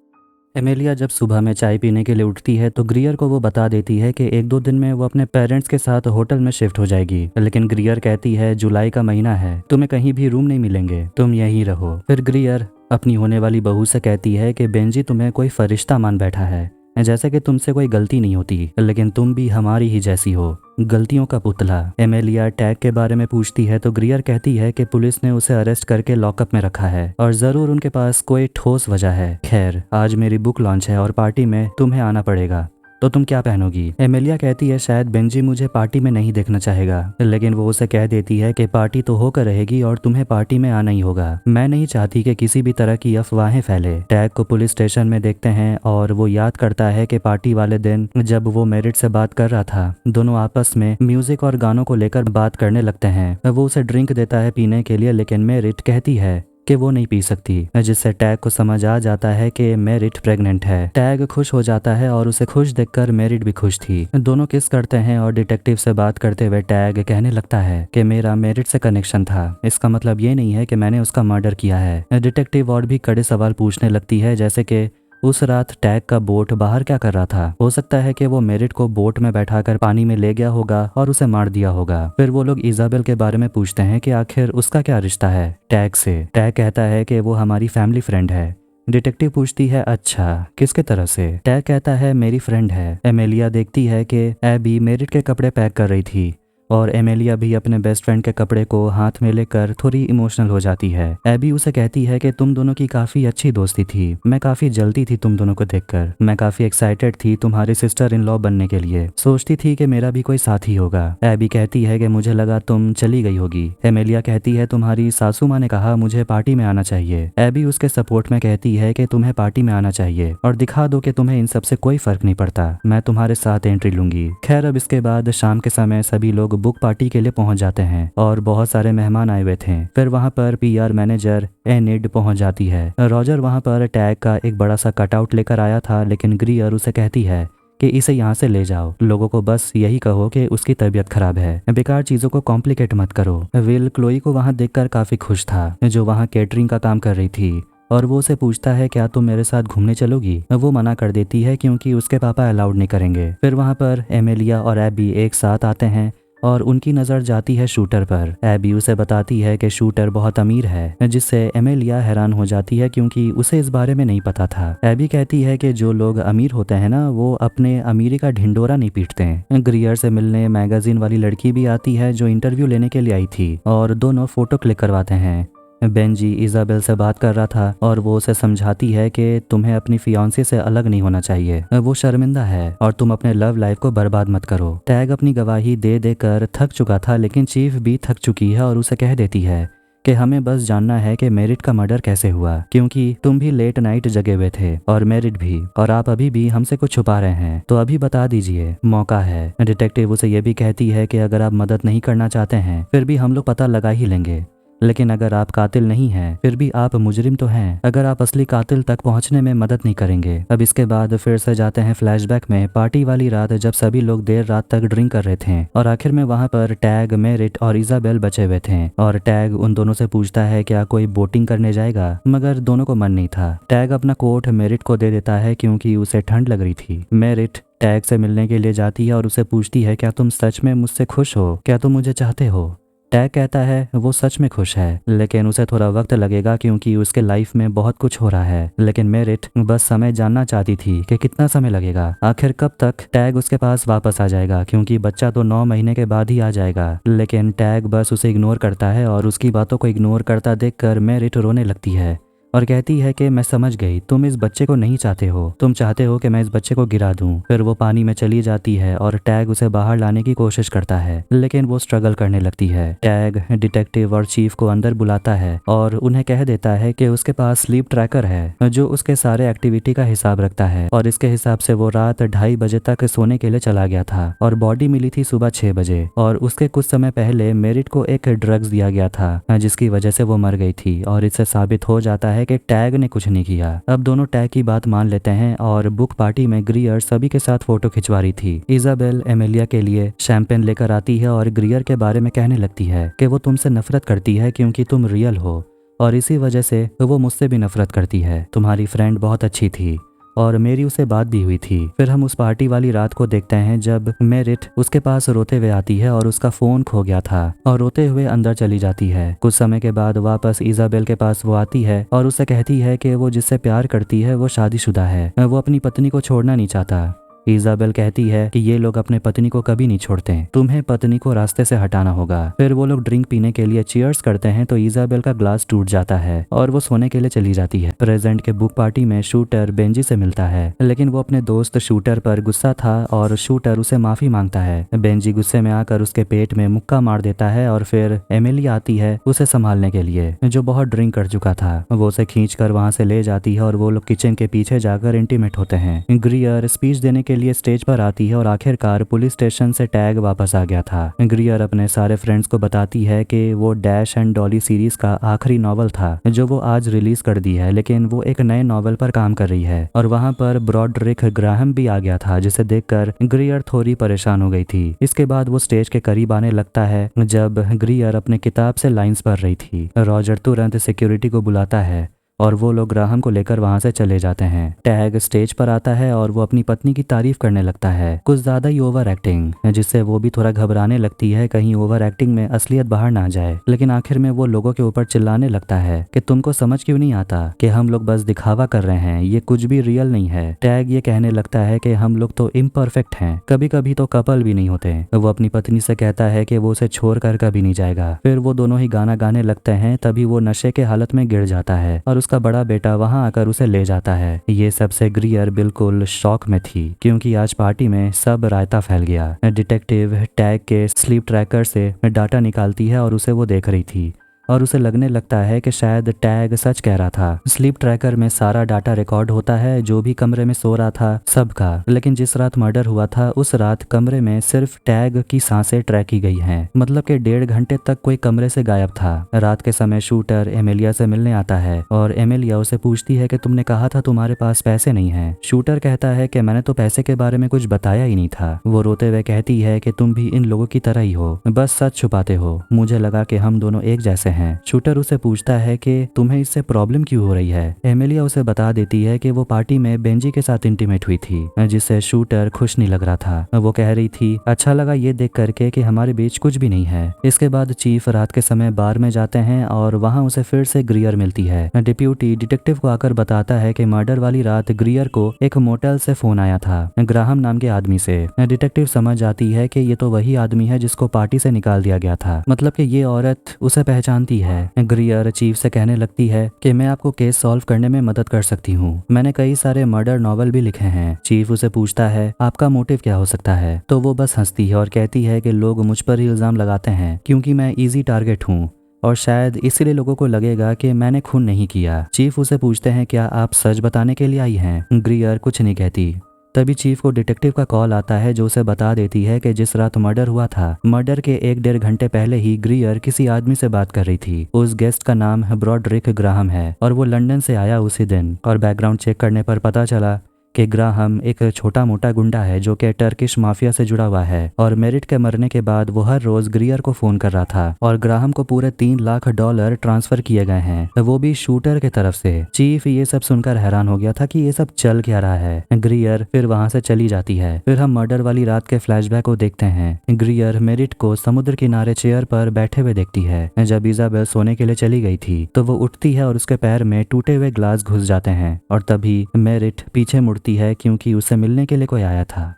एमेलिया जब सुबह में चाय पीने के लिए उठती है तो ग्रियर को वो बता देती है कि 1-2 दिन में वो अपने पेरेंट्स के साथ होटल में शिफ्ट हो जाएगी, लेकिन ग्रियर कहती है जुलाई का महीना है, तुम्हें कहीं भी रूम नहीं मिलेंगे, तुम यहीं रहो। फिर ग्रियर अपनी होने वाली बहू से कहती है कि बेंजी तुम्हें कोई फरिश्ता मान बैठा है, जैसे कि तुमसे कोई गलती नहीं होती, लेकिन तुम भी हमारी ही जैसी हो, गलतियों का पुतला। एमेलिया टैग के बारे में पूछती है तो ग्रियर कहती है कि पुलिस ने उसे अरेस्ट करके लॉकअप में रखा है और जरूर उनके पास कोई ठोस वजह है। खैर आज मेरी बुक लॉन्च है और पार्टी में तुम्हें आना पड़ेगा, तो तुम क्या पहनोगी? एमेलिया कहती है शायद बेंजी मुझे पार्टी में नहीं देखना चाहेगा, लेकिन वो उसे कह देती है कि पार्टी तो होकर रहेगी और तुम्हें पार्टी में आना ही होगा। मैं नहीं चाहती कि किसी भी तरह की अफवाहें फैले। टैग को पुलिस स्टेशन में देखते हैं और वो याद करता है कि पार्टी वाले दिन जब वो मेरिट से बात कर रहा था, दोनों आपस में म्यूजिक और गानों को लेकर बात करने लगते हैं। वो उसे ड्रिंक देता है पीने के लिए, लेकिन मेरिट कहती है कि वो नहीं पी सकती, जिससे टैग को समझ आ जाता है कि मेरिट प्रेग्नेंट है। टैग खुश हो जाता है और उसे खुश देखकर मेरिट भी खुश थी। दोनों किस करते हैं और डिटेक्टिव से बात करते हुए टैग कहने लगता है कि मेरा मेरिट से कनेक्शन था, इसका मतलब ये नहीं है कि मैंने उसका मर्डर किया है। डिटेक्टिव और भी कड़े सवाल पूछने लगती है, जैसे कि उस रात टैग का बोट बाहर क्या कर रहा था, हो सकता है कि वो मेरिट को बोट में बैठाकर पानी में ले गया होगा और उसे मार दिया होगा। फिर वो लोग इजाबेल के बारे में पूछते हैं कि आखिर उसका क्या रिश्ता है टैग से। टैग कहता है कि वो हमारी फैमिली फ्रेंड है। डिटेक्टिव पूछती है अच्छा किसके तरफ से? टैग कहता है मेरी फ्रेंड है। एमेलिया देखती है कि एबी मेरिट के कपड़े पैक कर रही थी और एमेलिया भी अपने बेस्ट फ्रेंड के कपड़े को हाथ में लेकर थोड़ी इमोशनल हो जाती है। एबी उसे कहती है कि तुम दोनों की काफी अच्छी दोस्ती थी, मैं काफी जलती थी तुम दोनों को देखकर, मैं काफी एक्साइटेड थी तुम्हारी सिस्टर इन लॉ बनने के लिए, सोचती थी कि मेरा भी कोई साथी होगा। एबी कहती है कि मुझे लगा तुम चली गई होगी। एमेलिया कहती है तुम्हारी सासू माँ ने कहा मुझे पार्टी में आना चाहिए। एबी उसके सपोर्ट में कहती है कि तुम्हें पार्टी में आना चाहिए और दिखा दो कि तुम्हें इन सबसे कोई फर्क नहीं पड़ता, मैं तुम्हारे साथ एंट्री लूंगी। खैर अब इसके बाद शाम के समय सभी लोग बुक पार्टी के लिए पहुंच जाते हैं और बहुत सारे मेहमान आए हुए थे। फिर वहां पर पीआर मैनेजर एनिड पहुंच जाती है। रॉजर वहां पर टैग का एक बड़ा सा कटआउट लेकर आया था, लेकिन ग्रियर उसे कहती है कि इसे यहाँ से ले जाओ, लोगों को बस यही कहो कि उसकी तबीयत खराब है, बेकार चीजों को कॉम्प्लिकेट मत करो। विल क्लोई को वहाँ देखकर काफी खुश था, जो वहाँ केटरिंग का काम कर रही थी, और वो उसे पूछता है क्या तुम मेरे साथ घूमने चलोगी? वो मना कर देती है क्योंकि उसके पापा अलाउड नहीं करेंगे। फिर वहाँ पर एमेलिया और एबी एक साथ आते हैं और उनकी नज़र जाती है शूटर पर। एबी उसे बताती है कि शूटर बहुत अमीर है, जिससे एमेलिया हैरान हो जाती है क्योंकि उसे इस बारे में नहीं पता था। एबी कहती है कि जो लोग अमीर होते हैं ना, वो अपने अमीरी का ढिंडोरा नहीं पीटते हैं। ग्रियर से मिलने मैगजीन वाली लड़की भी आती है जो इंटरव्यू लेने के लिए आई थी और दोनों फोटो क्लिक करवाते हैं। बेंजी इजाबेल से बात कर रहा था और वो उसे समझाती है कि तुम्हें अपनी फियांसी से अलग नहीं होना चाहिए, वो शर्मिंदा है और तुम अपने लव लाइफ को बर्बाद मत करो। टैग अपनी गवाही दे देकर थक चुका था, लेकिन चीफ भी थक चुकी है और उसे कह देती है कि हमें बस जानना है कि मेरिट का मर्डर कैसे हुआ, क्योंकि तुम भी लेट नाइट जगे हुए थे और मेरिट भी, और आप अभी भी हमसे कुछ छुपा रहे हैं, तो अभी बता दीजिए, मौका है। डिटेक्टिव उसे ये भी कहती है कि अगर आप मदद नहीं करना चाहते हैं फिर भी हम लोग पता लगा ही लेंगे, लेकिन अगर आप कातिल नहीं हैं फिर भी आप मुजरिम तो हैं, अगर आप असली कातिल तक पहुंचने में मदद नहीं करेंगे। अब इसके बाद फिर से जाते हैं फ्लैशबैक में पार्टी वाली रात, जब सभी लोग देर रात तक ड्रिंक कर रहे थे और आखिर में वहां पर टैग, मेरिट और इजाबेल बचे हुए थे और टैग उन दोनों से पूछता है क्या कोई बोटिंग करने जाएगा, मगर दोनों को मन नहीं था। टैग अपना कोट मेरिट को दे देता है क्योंकि उसे ठंड लग रही थी। मेरिट टैग से मिलने के लिए जाती है और उसे पूछती है क्या तुम सच में मुझसे खुश हो, क्या तुम मुझे चाहते हो। टैग कहता है वो सच में खुश है, लेकिन उसे थोड़ा वक्त लगेगा क्योंकि उसके लाइफ में बहुत कुछ हो रहा है। लेकिन मेरिट बस समय जानना चाहती थी कि कितना समय लगेगा, आखिर कब तक टैग उसके पास वापस आ जाएगा, क्योंकि बच्चा तो 9 महीने के बाद ही आ जाएगा। लेकिन टैग बस उसे इग्नोर करता है और उसकी बातों को इग्नोर करता देखकर मेरिट रोने लगती है और कहती है कि मैं समझ गई, तुम इस बच्चे को नहीं चाहते हो, तुम चाहते हो कि मैं इस बच्चे को गिरा दूं। फिर वो पानी में चली जाती है और टैग उसे बाहर लाने की कोशिश करता है, लेकिन वो स्ट्रगल करने लगती है। टैग डिटेक्टिव और चीफ को अंदर बुलाता है और उन्हें कह देता है कि उसके पास स्लीप ट्रैकर है जो उसके सारे एक्टिविटी का हिसाब रखता है और इसके हिसाब से वो रात 2:30 बजे तक सोने के लिए चला गया था और बॉडी मिली थी सुबह 6 बजे और उसके कुछ समय पहले मेरिट को एक ड्रग्स दिया गया था जिसकी वजह से वो मर गई थी और इससे साबित हो जाता है कि टैग ने कुछ नहीं किया। अब दोनों टैग की बात मान लेते हैं और बुक पार्टी में ग्रियर सभी के साथ फोटो खिंचवा रही थी। इजाबेल एमेलिया के लिए शैंपेन लेकर आती है और ग्रियर के बारे में कहने लगती है कि वो तुमसे नफरत करती है क्योंकि तुम रियल हो और इसी वजह से वो मुझसे भी नफरत करती है। तुम्हारी फ्रेंड बहुत अच्छी थी और मेरी उसे बात भी हुई थी। फिर हम उस पार्टी वाली रात को देखते हैं जब मेरिट उसके पास रोते हुए आती है और उसका फोन खो गया था और रोते हुए अंदर चली जाती है। कुछ समय के बाद वापस इजाबेल के पास वो आती है और उसे कहती है कि वो जिससे प्यार करती है वो शादीशुदा है, वो अपनी पत्नी को छोड़ना नहीं चाहता। इजाबेल कहती है कि ये लोग अपने पत्नी को कभी नहीं छोड़ते, तुम्हें पत्नी को रास्ते से हटाना होगा। फिर वो लोग ड्रिंक पीने के लिए चीयर्स करते हैं तो इजाबेल का ग्लास टूट जाता है और वो सोने के लिए चली जाती है। प्रेजेंट के बुक पार्टी में शूटर बेंजी से मिलता है, लेकिन वो अपने दोस्त शूटर पर गुस्सा था और शूटर उसे माफी मांगता है। बेंजी गुस्से में आकर उसके पेट में मुक्का मार देता है और फिर एमिली आती है उसे संभालने के लिए, जो बहुत ड्रिंक कर चुका था। वो उसे खींच कर वहां से ले जाती है और वो लोग किचन के पीछे जाकर इंटीमेट होते हैं। ग्रियर स्पीच देने के लिए स्टेज पर आती है और आखिरकार पुलिस स्टेशन से टैग वापस आ गया था। ग्रियर अपने सारे फ्रेंड्स को बताती है कि वो डैश एंड डॉली सीरीज का आखिरी नॉवल था जो वो आज रिलीज कर दी है, लेकिन वो एक नए नॉवल पर काम कर रही है और वहां पर ब्रॉडरिक ग्राहम भी आ गया था, जिसे देखकर ग्रियर थोड़ी परेशान हो गई थी। इसके बाद वो स्टेज के करीब आने लगता है जब ग्रियर अपने किताब से लाइंस पढ़ रही थी। रॉजर तुरंत सिक्योरिटी को बुलाता है और वो लोग ग्राहम को लेकर वहां से चले जाते हैं। टैग स्टेज पर आता है और वो अपनी पत्नी की तारीफ करने लगता है, कुछ ज्यादा ही ओवर एक्टिंग, जिससे वो भी थोड़ा घबराने लगती है कहीं ओवर एक्टिंग में असलियत बाहर ना जाए। लेकिन आखिर में वो लोगों के ऊपर चिल्लाने लगता है कि तुमको समझ क्यों नहीं आता कि हम लोग बस दिखावा कर रहे हैं, ये कुछ भी रियल नहीं है। टैग ये कहने लगता है कि हम लोग तो इम्परफेक्ट हैं, कभी कभी तो कपल भी नहीं होते। वो अपनी पत्नी से कहता है कि वो उसे छोड़कर कभी नहीं जाएगा। फिर वो दोनों ही गाना गाने लगते हैं, तभी वो नशे के हालत में गिर जाता है और उसका बड़ा बेटा वहां आकर उसे ले जाता है। ये सबसे ग्रियर बिल्कुल शॉक में थी क्योंकि आज पार्टी में सब रायता फैल गया। डिटेक्टिव टैग के स्लीप ट्रैकर से डाटा निकालती है और उसे वो देख रही थी और उसे लगने लगता है कि शायद टैग सच कह रहा था। स्लीप ट्रैकर में सारा डाटा रिकॉर्ड होता है, जो भी कमरे में सो रहा था सबका। लेकिन जिस रात मर्डर हुआ था उस रात कमरे में सिर्फ टैग की सांसें ट्रैक की गई हैं, मतलब कि 1.5 घंटे तक कोई कमरे से गायब था। रात के समय शूटर एमेलिया से मिलने आता है और एमेलिया उसे पूछती है कि तुमने कहा था तुम्हारे पास पैसे नहीं है। शूटर कहता है कि मैंने तो पैसे के बारे में कुछ बताया ही नहीं था। वो रोते हुए कहती है कि तुम भी इन लोगों की तरह ही हो, बस सच छुपाते हो, मुझे लगा कि हम दोनों एक जैसे हैं। शूटर उसे पूछता है कि तुम्हें इससे प्रॉब्लम क्यों हो रही है। एमिलिया उसे बता देती है कि वो पार्टी में बेंजी के साथ इंटीमेट हुई थी, जिससे शूटर खुश नहीं लग रहा था। वो कह रही थी अच्छा लगा ये देख करके कि हमारे बीच कुछ भी नहीं है। इसके बाद चीफ रात के समय बार में जाते हैं और वहां उसे फिर से ग्रियर मिलती है। डिप्यूटी डिटेक्टिव को आकर बताता है कि मर्डर वाली रात ग्रियर को एक मोटेल से फोन आया था ग्राहम नाम के आदमी से। डिटेक्टिव समझ जाती है कि ये तो वही आदमी है जिसको पार्टी से निकाल दिया गया था, मतलब कि ये औरत उसे पहचान जानती है। ग्रियर चीफ से कहने लगती है कि मैं आपको केस सॉल्व करने में मदद कर सकती हूँ, मैंने कई सारे मर्डर नॉवल भी लिखे हैं। चीफ उसे पूछता है आपका मोटिव क्या हो सकता है, तो वो बस हंसती है और कहती है कि लोग मुझ पर ही इल्जाम लगाते हैं क्योंकि मैं इजी टारगेट हूँ और शायद इसीलिए लोगों को लगेगा कि मैंने खून नहीं किया। चीफ उसे पूछते हैं क्या आप सच बताने के लिए आई हैं? ग्रियर कुछ नहीं कहती। तभी चीफ को डिटेक्टिव का कॉल आता है जो उसे बता देती है कि जिस रात मर्डर हुआ था, मर्डर के 1-1.5 घंटे पहले ही ग्रियर किसी आदमी से बात कर रही थी। उस गेस्ट का नाम ब्रॉडरिक ग्राहम है और वो लंदन से आया उसी दिन। और बैकग्राउंड चेक करने पर पता चला कि ग्राहम एक छोटा मोटा गुंडा है जो कि टर्किश माफिया से जुड़ा हुआ है और मेरिट के मरने के बाद वो हर रोज ग्रियर को फोन कर रहा था और ग्राहम को पूरे $3 लाख ट्रांसफर किए गए हैं, वो भी शूटर के तरफ से। चीफ ये सब सुनकर हैरान हो गया था कि ये सब चल क्या रहा है। ग्रियर फिर वहां से चली जाती है। फिर हम मर्डर वाली रात के फ्लैशबैक को देखते हैं। ग्रियर मेरिट को समुद्र किनारे चेयर पर बैठे हुए देखती है। जब इजाबेल सोने के लिए चली गई थी तो वो उठती है और उसके पैर में टूटे हुए ग्लास घुस जाते हैं और तभी मेरिट पीछे मुड़ती है क्योंकि उससे मिलने के लिए कोई आया था।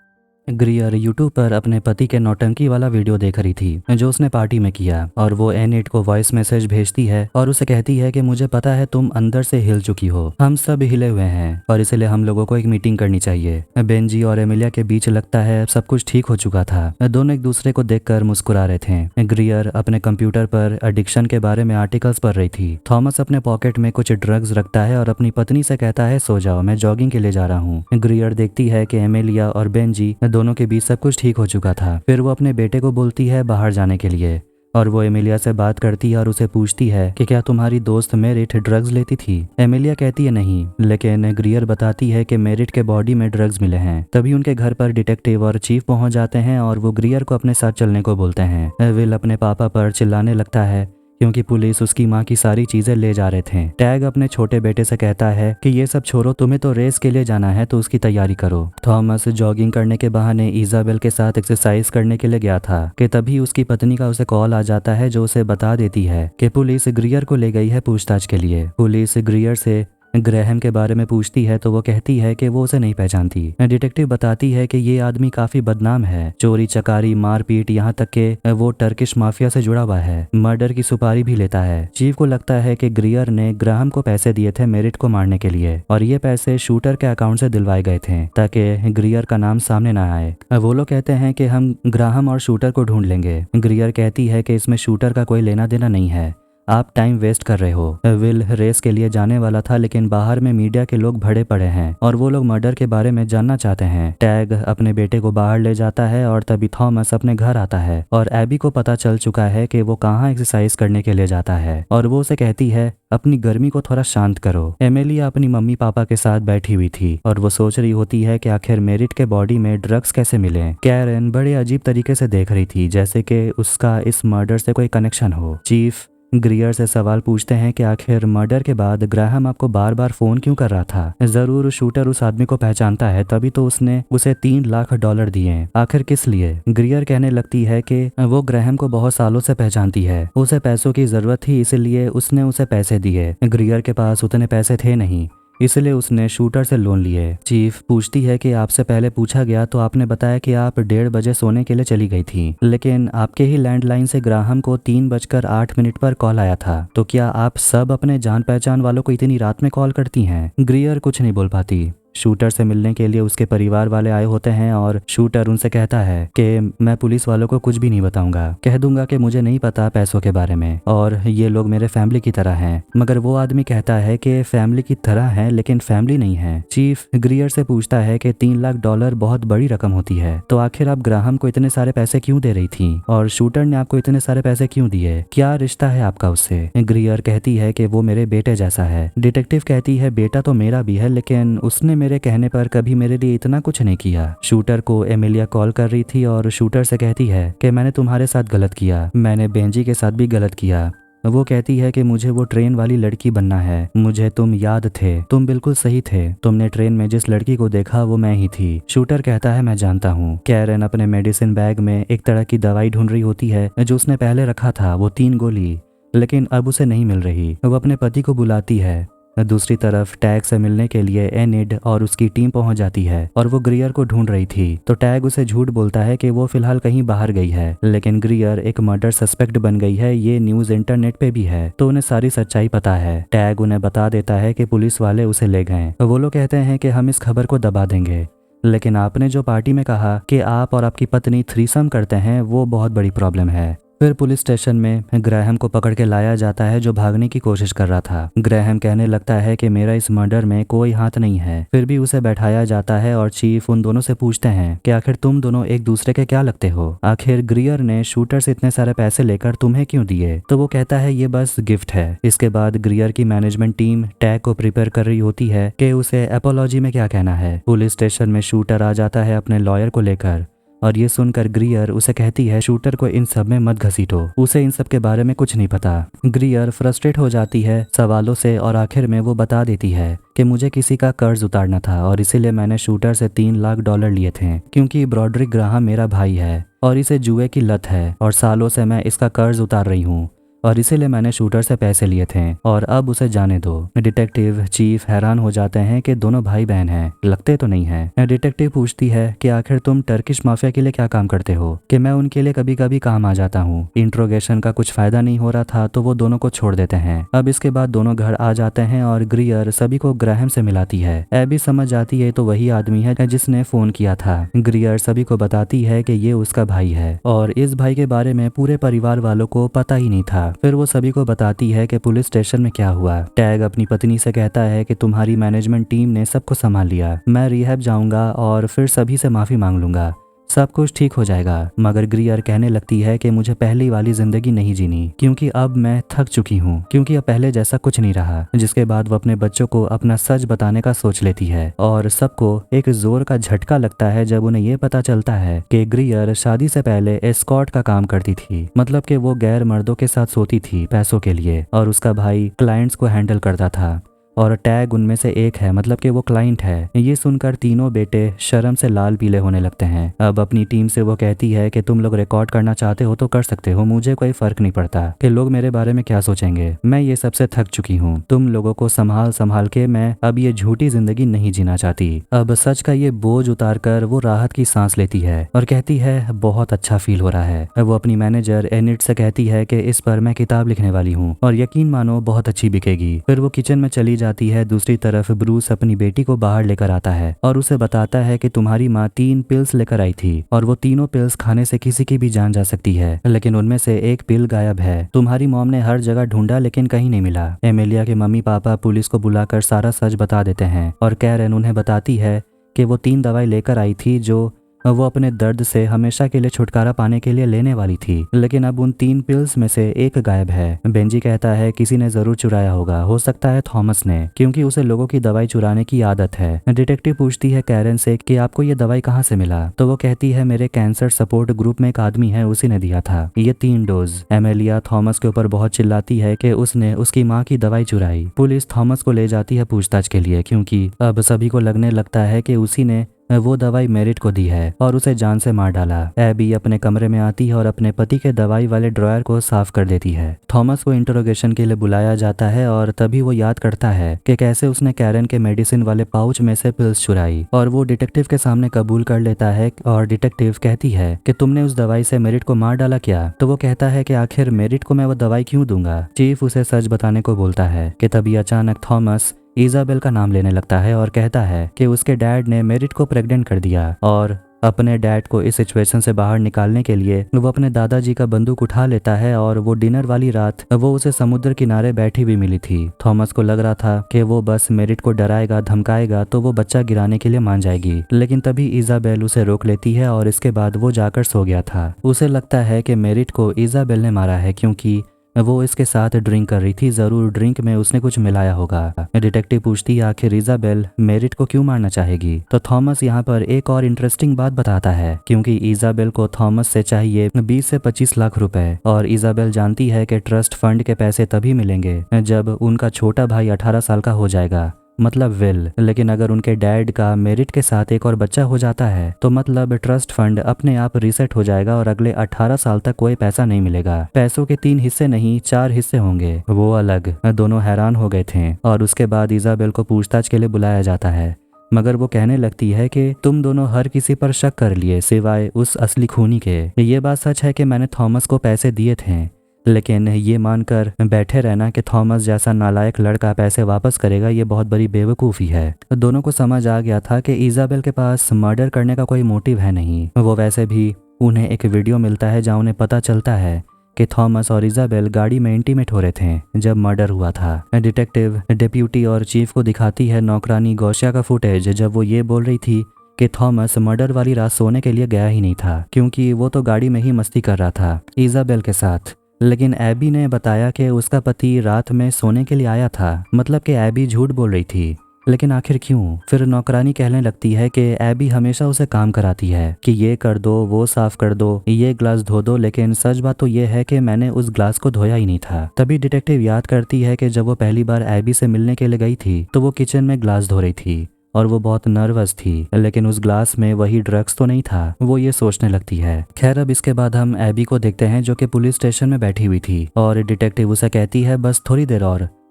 ग्रियर यूट्यूब पर अपने पति के नौटंकी वाला वीडियो देख रही थी जो उसने पार्टी में किया और वो एनिट को वॉइस मैसेज भेजती है और उसे कहती है कि मुझे पता है तुम अंदर से हिल चुकी हो, हम सब हिले हुए हैं और इसलिए हम लोगों को एक मीटिंग करनी चाहिए। बेंजी और एमिलिया के बीच लगता है सब कुछ ठीक हो चुका था। दोनों एक दूसरे को देखकर मुस्कुरा रहे थे। ग्रियर अपने कंप्यूटर पर एडिक्शन के बारे में आर्टिकल्स पढ़ रही थी। थॉमस अपने पॉकेट में कुछ ड्रग्स रखता है और अपनी पत्नी से कहता है सो जाओ, मैं जॉगिंग के लिए जा रहा हूँ। ग्रियर देखती है कि एमिलिया और बेंजी दोनों के बीच सब कुछ ठीक हो चुका था। फिर वो अपने बेटे को बोलती है बाहर जाने के लिए और वो एमिलिया से बात करती है और उसे पूछती है कि क्या तुम्हारी दोस्त मेरिट ड्रग्स लेती थी। एमिलिया कहती है नहीं, लेकिन ग्रियर बताती है कि मेरिट के बॉडी में ड्रग्स मिले हैं। तभी उनके घर पर डिटेक्टिव और चीफ पहुंच जाते हैं और वो ग्रियर को अपने साथ चलने को बोलते हैं। विल अपने पापा पर चिल्लाने लगता है क्योंकि पुलिस उसकी माँ की सारी चीजें ले जा रहे थे। टैग अपने छोटे बेटे से कहता है कि ये सब छोड़ो, तुम्हें तो रेस के लिए जाना है तो उसकी तैयारी करो। थॉमस जॉगिंग करने के बहाने इजाबेल के साथ एक्सरसाइज करने के लिए गया था कि तभी उसकी पत्नी का उसे कॉल आ जाता है जो उसे बता देती है कि पुलिस ग्रियर को ले गई है पूछताछ के लिए। पुलिस ग्रियर से ग्रैहम के बारे में पूछती है तो वो कहती है कि वो उसे नहीं पहचानती। डिटेक्टिव बताती है कि ये आदमी काफी बदनाम है, चोरी चकारी मारपीट, यहाँ तक कि वो टर्किश माफिया से जुड़ा हुआ है, मर्डर की सुपारी भी लेता है। चीफ को लगता है कि ग्रियर ने ग्राहम को पैसे दिए थे मेरिट को मारने के लिए और ये पैसे शूटर के अकाउंट से दिलवाए गए थे ताकि ग्रियर का नाम सामने ना आए। वो लोग कहते हैं कि हम ग्राहम और शूटर को ढूंढ लेंगे। ग्रियर कहती है कि इसमें शूटर का कोई लेना देना नहीं है, आप टाइम वेस्ट कर रहे हो। विल रेस के लिए जाने वाला था लेकिन बाहर में मीडिया के लोग भरे पड़े हैं और वो लोग मर्डर के बारे में जानना चाहते हैं। टैग अपने बेटे को बाहर ले जाता है और तभी थॉमस अपने घर आता है और एबी को पता चल चुका है कि वो कहाँ एक्सरसाइज करने के लिए जाता है और वो उसे कहती है अपनी गर्मी को थोड़ा शांत करो। एमिलिया अपनी मम्मी पापा के साथ बैठी हुई थी और वो सोच रही होती है कि आखिर मेरिट के बॉडी में ड्रग्स कैसे मिले। कैरन बड़े अजीब तरीके से देख रही थी जैसे कि उसका इस मर्डर से कोई कनेक्शन हो। चीफ ग्रियर से सवाल पूछते हैं कि आखिर मर्डर के बाद ग्राहम आपको बार बार फोन क्यों कर रहा था? जरूर शूटर उस आदमी को पहचानता है तभी तो उसने उसे $3 लाख दिए, आखिर किस लिए? ग्रियर कहने लगती है कि वो ग्राहम को बहुत सालों से पहचानती है, उसे पैसों की जरूरत थी इसलिए उसने उसे पैसे दिए। ग्रियर के पास उतने पैसे थे नहीं इसलिए उसने शूटर से लोन लिए। चीफ पूछती है कि आपसे पहले पूछा गया तो आपने बताया कि आप 1:30 बजे सोने के लिए चली गई थी, लेकिन आपके ही लैंडलाइन से ग्राहम को 3:08 पर कॉल आया था, तो क्या आप सब अपने जान पहचान वालों को इतनी रात में कॉल करती हैं? ग्रियर कुछ नहीं बोल पाती। शूटर से मिलने के लिए उसके परिवार वाले आए होते हैं और शूटर उनसे कहता है कि मैं पुलिस वालों को कुछ भी नहीं बताऊंगा, कह दूंगा कि मुझे नहीं पता पैसों के बारे में और ये लोग मेरे फैमिली की तरह हैं। मगर वो आदमी कहता है कि फैमिली की तरह है लेकिन फैमिली नहीं है। चीफ ग्रियर से पूछता है कि $3 लाख बहुत बड़ी रकम होती है, तो आखिर आप ग्राहम को इतने सारे पैसे क्यों दे रही थी और शूटर ने आपको इतने सारे पैसे क्यों दिए? क्या रिश्ता है आपका उससे? ग्रियर कहती है कि वो मेरे बेटे जैसा है। डिटेक्टिव कहती है बेटा तो मेरा भी है लेकिन उसने मेरे कहने पर कभी मेरे लिए इतना कुछ नहीं किया। शूटर को एमिलिया कॉल कर रही थी और शूटर से कहती है कि मैंने तुम्हारे साथ गलत किया, मैंने बेंजी के साथ भी गलत किया। वो कहती है कि मुझे वो ट्रेन वाली लड़की बनना है, मुझे तुम याद थे, तुम बिल्कुल सही थे, तुमने ट्रेन में जिस लड़की को देखा वो मैं ही थी। शूटर कहता है मैं जानता हूँ। कैरन अपने मेडिसिन बैग में एक तरह की दवाई ढूंढ रही होती है जो उसने पहले रखा था, वो 3 गोली, लेकिन अब उसे नहीं मिल रही। वो अपने पति को बुलाती है दूसरी तरफ टैग से मिलने के लिए एनिड और उसकी टीम पहुंच जाती है और वो ग्रियर को ढूंढ रही थी। तो टैग उसे झूठ बोलता है कि वो फिलहाल कहीं बाहर गई है, लेकिन ग्रियर एक मर्डर सस्पेक्ट बन गई है, ये न्यूज इंटरनेट पे भी है, तो उन्हें सारी सच्चाई पता है। टैग उन्हें बता देता है कि पुलिस वाले उसे ले गए। वो लोग कहते हैं कि हम इस खबर को दबा देंगे, लेकिन आपने जो पार्टी में कहा कि आप और आपकी पत्नी थ्रीसम करते हैं, वो बहुत बड़ी प्रॉब्लम है। फिर पुलिस स्टेशन में ग्रैहम को पकड़ के लाया जाता है, जो भागने की कोशिश कर रहा था। ग्रैहम कहने लगता है कि मेरा इस मर्डर में कोई हाथ नहीं है। फिर भी उसे बैठाया जाता है और चीफ उन दोनों से पूछते हैं कि आखिर तुम दोनों एक दूसरे के क्या लगते हो। आखिर ग्रियर ने शूटर से इतने सारे पैसे लेकर तुम्हें क्यों दिए? तो वो कहता है ये बस गिफ्ट है। इसके बाद ग्रियर की मैनेजमेंट टीम टैग को प्रिपेयर कर रही होती है कि उसे एपोलॉजी में क्या कहना है। पुलिस स्टेशन में शूटर आ जाता है अपने लॉयर को लेकर, और ये सुनकर ग्रियर उसे कहती है शूटर को इन सब में मत घसीटो, उसे इन सब के बारे में कुछ नहीं पता। ग्रियर फ्रस्ट्रेट हो जाती है सवालों से और आखिर में वो बता देती है कि मुझे किसी का कर्ज उतारना था और इसीलिए मैंने शूटर से $3 लाख लिए थे, क्योंकि ब्रॉडरिक ग्राहम मेरा भाई है और इसे जुए की लत है और सालों से मैं इसका कर्ज उतार रही हूँ और इसीलिए मैंने शूटर से पैसे लिए थे और अब उसे जाने दो। डिटेक्टिव चीफ हैरान हो जाते हैं कि दोनों भाई बहन हैं, लगते तो नहीं हैं। डिटेक्टिव पूछती है कि आखिर तुम टर्किश माफिया के लिए क्या काम करते हो? कि मैं उनके लिए कभी कभी काम आ जाता हूँ। इंट्रोगेशन का कुछ फायदा नहीं हो रहा था तो वो दोनों को छोड़ देते हैं। अब इसके बाद दोनों घर आ जाते हैं और ग्रियर सभी को ग्रैहम से मिलाती है। एबी समझ जाती है तो वही आदमी है जिसने फोन किया था। ग्रियर सभी को बताती है कि ये उसका भाई है और इस भाई के बारे में पूरे परिवार वालों को पता ही नहीं था। फिर वो सभी को बताती है कि पुलिस स्टेशन में क्या हुआ। टैग अपनी पत्नी से कहता है कि तुम्हारी मैनेजमेंट टीम ने सबको संभाल लिया, मैं रिहैब जाऊंगा और फिर सभी से माफी मांग लूंगा, सब कुछ ठीक हो जाएगा। मगर ग्रियर कहने लगती है कि मुझे पहली वाली जिंदगी नहीं जीनी, क्योंकि अब मैं थक चुकी हूँ, क्योंकि अब पहले जैसा कुछ नहीं रहा। जिसके बाद वो अपने बच्चों को अपना सच बताने का सोच लेती है और सबको एक जोर का झटका लगता है जब उन्हें ये पता चलता है कि ग्रियर शादी से पहले एस्कॉर्ट का काम करती थी, मतलब कि वो गैर मर्दों के साथ सोती थी पैसों के लिए, और उसका भाई क्लाइंट्स को हैंडल करता था और टैग उनमें से एक है, मतलब कि वो क्लाइंट है। ये सुनकर तीनों बेटे शर्म से लाल पीले होने लगते हैं। अब अपनी टीम से वो कहती है कि तुम लोग रिकॉर्ड करना चाहते हो तो कर सकते हो, मुझे कोई फर्क नहीं पड़ता कि लोग मेरे बारे में क्या सोचेंगे, मैं ये सबसे थक चुकी हूँ। तुम लोगों को संभाल संभाल के मैं अब ये झूठी जिंदगी नहीं जीना चाहती। अब सच का ये बोझ उतार कर वो राहत की सांस लेती है और कहती है बहुत अच्छा फील हो रहा है। वो अपनी मैनेजर एनिट से कहती है कि इस पर मैं किताब लिखने वाली हूँ और यकीन मानो बहुत अच्छी बिकेगी। फिर वो किचन में चली जाती है। दूसरी तरफ ब्रूस अपनी बेटी को बाहर लेकर आता है और उसे बताता है कि तुम्हारी माँ 3 पिल्स लेकर आई थी और वो तीनों पिल्स खाने से किसी की भी जान जा सकती है, लेकिन उनमें से एक पिल गायब है। तुम्हारी मॉम ने हर जगह ढूंढा लेकिन कहीं नहीं मिला। एमिलिया के मम्मी पापा पुलिस को बुलाकर सारा सच बता देते हैं और कैरन उन्हें बताती है कि वो 3 दवाई लेकर आई थी जो वो अपने दर्द से हमेशा के लिए छुटकारा पाने के लिए लेने वाली थी, लेकिन अब उन 3 पिल्स में से एक गायब है। बेंजी कहता है किसी ने जरूर चुराया होगा, हो सकता है थॉमस ने, क्योंकि उसे लोगों की दवाई चुराने की आदत है। डिटेक्टिव पूछती है कैरन से कि आपको ये दवाई कहाँ से मिला, तो वो कहती है मेरे कैंसर सपोर्ट ग्रुप में एक आदमी है, उसी ने दिया था ये 3 डोज। एमेलिया थॉमस के ऊपर बहुत चिल्लाती है कि उसने उसकी माँ की दवाई चुराई। पुलिस थॉमस को ले जाती है पूछताछ के लिए, क्योंकि अब सभी को लगने लगता है कि उसी ने वो दवाई मेरिट को दी है और उसे जान से मार डाला। एबी अपने कमरे में आती है और अपने पति के दवाई वाले ड्रॉयर को साफ कर देती है। थॉमस को इंटरोगेशन के लिए बुलाया जाता है और तभी वो याद करता है कि कैसे उसने कैरन के मेडिसिन वाले पाउच में से पिल्स चुराई, और वो डिटेक्टिव के सामने कबूल कर लेता है। और डिटेक्टिव कहती है कि तुमने उस दवाई से मेरिट को मार डाला क्या? तो वो कहता है कि आखिर मेरिट को मैं वो दवाई क्यों दूंगा। चीफ उसे सच बताने को बोलता है कि तभी अचानक थॉमस इजाबेल का नाम लेने लगता है और कहता है कि उसके डैड ने मेरिट को प्रेग्नेंट कर दिया, और अपने डैड को इस सिचुएशन से बाहर निकालने के लिए वो अपने दादाजी का बंदूक उठा लेता है। और वो डिनर वाली रात वो उसे समुद्र किनारे बैठी हुई मिली थी। थॉमस को लग रहा था कि वो बस मेरिट को डराएगा धमकाएगा तो वो बच्चा गिराने के लिए मान जाएगी, लेकिन तभी इजाबेल उसे रोक लेती है और इसके बाद वो जाकर सो गया था। उसे लगता है कि मेरिट को इजाबेल ने मारा है, क्योंकि वो इसके साथ ड्रिंक कर रही थी, जरूर ड्रिंक में उसने कुछ मिलाया होगा। डिटेक्टिव पूछती है आखिर इजाबेल मेरिट को क्यों मारना चाहेगी, तो थॉमस यहाँ पर एक और इंटरेस्टिंग बात बताता है, क्योंकि इजाबेल को थॉमस से चाहिए 20 से 25 लाख रुपए, और इजाबेल जानती है कि ट्रस्ट फंड के पैसे तभी मिलेंगे जब उनका छोटा भाई 18 साल का हो जाएगा। मतलब विल। लेकिन अगर उनके डैड का मेरिट के साथ एक और बच्चा हो जाता है तो मतलब ट्रस्ट फंड अपने आप रीसेट हो जाएगा और अगले 18 साल तक कोई पैसा नहीं मिलेगा। पैसों के 3 हिस्से नहीं 4 हिस्से होंगे। वो अलग। दोनों हैरान हो गए थे और उसके बाद इजाबेल को पूछताछ के लिए बुलाया जाता है, मगर वो कहने लगती है कि तुम दोनों हर किसी पर शक कर लिए सिवाय उस असली खूनी के। ये बात सच है कि मैंने थॉमस को पैसे दिए थे, लेकिन ये मानकर बैठे रहना कि थॉमस जैसा नालायक लड़का पैसे वापस करेगा ये बहुत बड़ी बेवकूफ़ी है। दोनों को समझ आ गया था कि इजाबेल के पास मर्डर करने का कोई मोटिव है नहीं। वो वैसे भी उन्हें एक वीडियो मिलता है जहाँ उन्हें पता चलता है कि थॉमस और इजाबेल गाड़ी में इंटीमेट हो रहे थे जब मर्डर हुआ था। डिटेक्टिव डिप्यूटी और चीफ को दिखाती है नौकरानी गौशिया का फुटेज जब वो ये बोल रही थी कि थॉमस मर्डर वाली रात सोने के लिए गया ही नहीं था क्योंकि वो तो गाड़ी में ही मस्ती कर रहा था इजाबेल के साथ। लेकिन एबी ने बताया कि उसका पति रात में सोने के लिए आया था, मतलब कि एबी झूठ बोल रही थी। लेकिन आखिर क्यों? फिर नौकरानी कहने लगती है कि एबी हमेशा उसे काम कराती है कि ये कर दो, वो साफ कर दो, ये ग्लास धो दो, लेकिन सच बात तो ये है कि मैंने उस ग्लास को धोया ही नहीं था। तभी डिटेक्टिव याद करती है कि जब वो पहली बार एबी से मिलने के लिए गई थी तो वो किचन में ग्लास धो रही थी और वो बहुत नर्वस थी, लेकिन उस ग्लास में वही ड्रग्स तो नहीं था। वो ये सोचने लगती है। खैर अब इसके बाद हम एबी को देखते हैं जो कि पुलिस स्टेशन में बैठी हुई थी और डिटेक्टिव उसे कहती है बस थोड़ी देर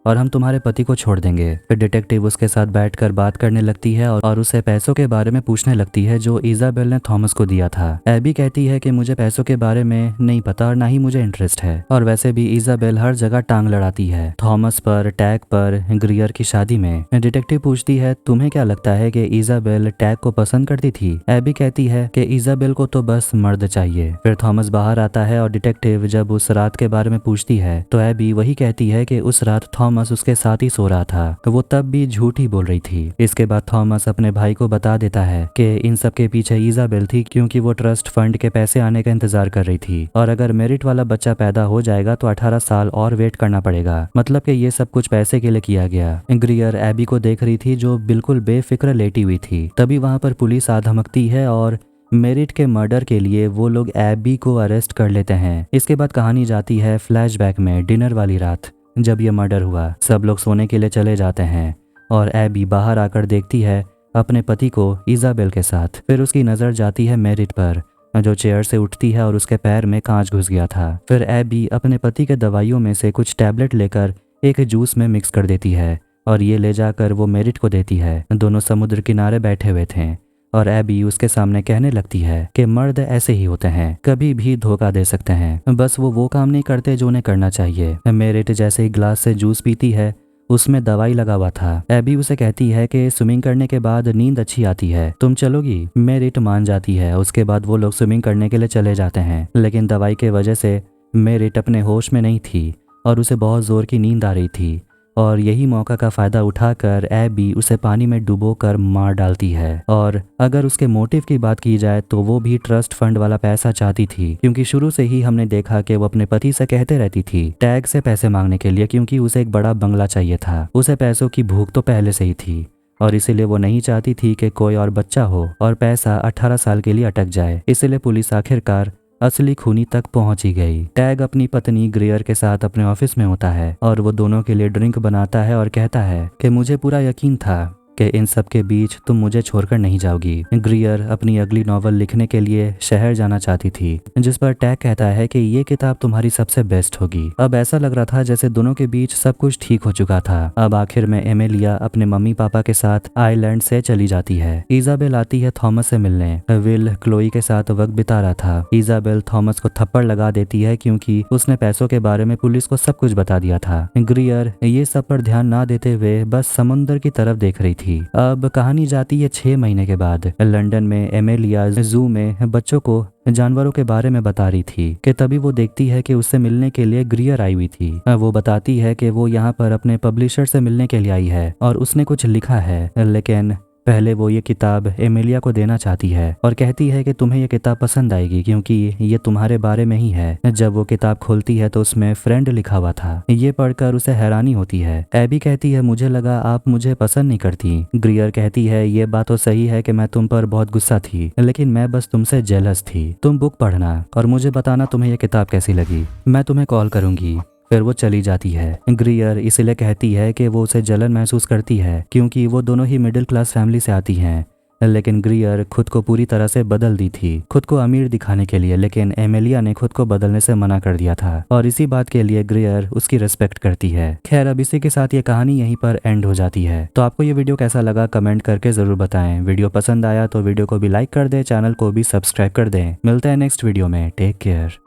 और हम तुम्हारे पति को छोड़ देंगे। फिर डिटेक्टिव उसके साथ बैठकर बात करने लगती है और उसे पैसों के बारे में पूछने लगती है जो इजाबेल ने थॉमस को दिया था। एबी कहती है कि मुझे पैसों के बारे में नहीं पता और ना ही मुझे इंटरेस्ट है। और वैसे भी इजाबेल हर जगह टांग लड़ाती है, थॉमस पर, टैग पर, ग्रियर की शादी में। डिटेक्टिव पूछती है तुम्हें क्या लगता है कि इजाबेल टैग को पसंद करती थी? एबी कहती है कि इजाबेल को तो बस मर्द चाहिए। फिर थॉमस बाहर आता है और डिटेक्टिव जब उस रात के बारे में पूछती है तो एबी वही कहती है कि उस रात थॉमस उसके साथ ही सो रहा था, वो तब भी झूठ ही बोल रही थी। इसके बाद थॉमस अपने भाई को बता देता है कि इन सब के पीछे इजाबेल थी क्योंकि वो ट्रस्ट फंड के पैसे आने का इंतजार कर रही थी और अगर मेरिट वाला बच्चा पैदा हो जाएगा तो 18 साल और वेट करना पड़ेगा। मतलब कि ये सब कुछ पैसे के लिए किया गया। ग्रियर एबी को देख रही थी जो बिल्कुल बेफिक्र लेटी हुई थी। तभी वहां पर पुलिस आ धमकती है और मेरिट के मर्डर के लिए वो लोग एबी को अरेस्ट कर लेते हैं। इसके बाद कहानी जाती है फ्लैशबैक में डिनर वाली रात जब ये मर्डर हुआ। सब लोग सोने के लिए चले जाते हैं और एबी बाहर आकर देखती है अपने पति को इजाबेल के साथ। फिर उसकी नज़र जाती है मेरिट पर जो चेयर से उठती है और उसके पैर में कांच घुस गया था। फिर एबी अपने पति के दवाइयों में से कुछ टैबलेट लेकर एक जूस में मिक्स कर देती है और ये ले जाकर वो मेरिट को देती है। दोनों समुद्र किनारे बैठे हुए थे और एबी उसके सामने कहने लगती है कि मर्द ऐसे ही होते हैं, कभी भी धोखा दे सकते हैं, बस वो काम नहीं करते जो उन्हें करना चाहिए। मेरिट जैसे ही ग्लास से जूस पीती है उसमें दवाई लगा हुआ था। एबी उसे कहती है कि स्विमिंग करने के बाद नींद अच्छी आती है, तुम चलोगी? मेरिट मान जाती है। उसके बाद वो लोग स्विमिंग करने के लिए चले जाते हैं, लेकिन दवाई के वजह से मेरिट अपने होश में नहीं थी और उसे बहुत जोर की नींद आ रही थी और यही मौका का फायदा उठाकर एबी उसे पानी में डुबोकर मार डालती है। और अगर उसके मोटिव की बात की जाए तो वो भी ट्रस्ट फंड वाला पैसा चाहती थी क्योंकि शुरू से ही हमने देखा कि वो अपने पति से कहते रहती थी टैग से पैसे मांगने के लिए क्योंकि उसे एक बड़ा बंगला चाहिए था। उसे पैसों की भूख तो पहले से ही थी और इसीलिए वो नहीं चाहती थी कि कोई और बच्चा हो और पैसा 18 साल के लिए अटक जाए। इसीलिए पुलिस आखिरकार असली खूनी तक पहुंच ही गई। टैग अपनी पत्नी ग्रियर के साथ अपने ऑफिस में होता है और वो दोनों के लिए ड्रिंक बनाता है और कहता है कि मुझे पूरा यकीन था कि इन सब के बीच तुम मुझे छोड़कर नहीं जाओगी। ग्रियर अपनी अगली नॉवल लिखने के लिए शहर जाना चाहती थी, जिस पर टैग कहता है कि ये किताब तुम्हारी सबसे बेस्ट होगी। अब ऐसा लग रहा था जैसे दोनों के बीच सब कुछ ठीक हो चुका था। अब आखिर में एमेलिया अपने मम्मी पापा के साथ आइलैंड से चली जाती है। इजाबेल आती है थॉमस से मिलने। विल क्लोई के साथ वक्त बिता रहा था। इजाबेल थॉमस को थप्पड़ लगा देती है क्योंकि उसने पैसों के बारे में पुलिस को सब कुछ बता दिया था। ग्रियर ये सब पर ध्यान ना देते हुए बस समुद्र की तरफ देख रही थी। अब कहानी जाती है 6 महीने के बाद। लंदन में एमेलिया जू में बच्चों को जानवरों के बारे में बता रही थी कि तभी वो देखती है कि उससे मिलने के लिए ग्रियर आई हुई थी। वो बताती है कि वो यहाँ पर अपने पब्लिशर से मिलने के लिए आई है और उसने कुछ लिखा है, लेकिन पहले वो ये किताब एमेलिया को देना चाहती है और कहती है कि तुम्हें ये किताब पसंद आएगी क्योंकि ये तुम्हारे बारे में ही है। जब वो किताब खोलती है तो उसमें फ्रेंड लिखा हुआ था। ये पढ़कर उसे हैरानी होती है। एबी कहती है मुझे लगा आप मुझे पसंद नहीं करती। ग्रियर कहती है ये बात तो सही है कि मैं तुम पर बहुत गुस्सा थी, लेकिन मैं बस तुमसे जेलस थी। तुम बुक पढ़ना और मुझे बताना तुम्हें ये किताब कैसी लगी, मैं तुम्हें कॉल करूंगी। फिर वो चली जाती है। ग्रियर इसलिए कहती है कि वो उसे जलन महसूस करती है क्योंकि वो दोनों ही मिडिल क्लास फैमिली से आती हैं। लेकिन ग्रियर खुद को पूरी तरह से बदल दी थी, खुद को अमीर दिखाने के लिए, लेकिन एमेलिया ने खुद को बदलने से मना कर दिया था और इसी बात के लिए ग्रियर उसकी रिस्पेक्ट करती है। खैर, अब इसी के साथ ये कहानी यहीं पर एंड हो जाती है। तो आपको ये वीडियो कैसा लगा कमेंट करके जरूर बताएं। वीडियो पसंद आया तो वीडियो को भी लाइक कर दें, चैनल को भी सब्सक्राइब कर दें। मिलते हैं नेक्स्ट वीडियो में। Take care.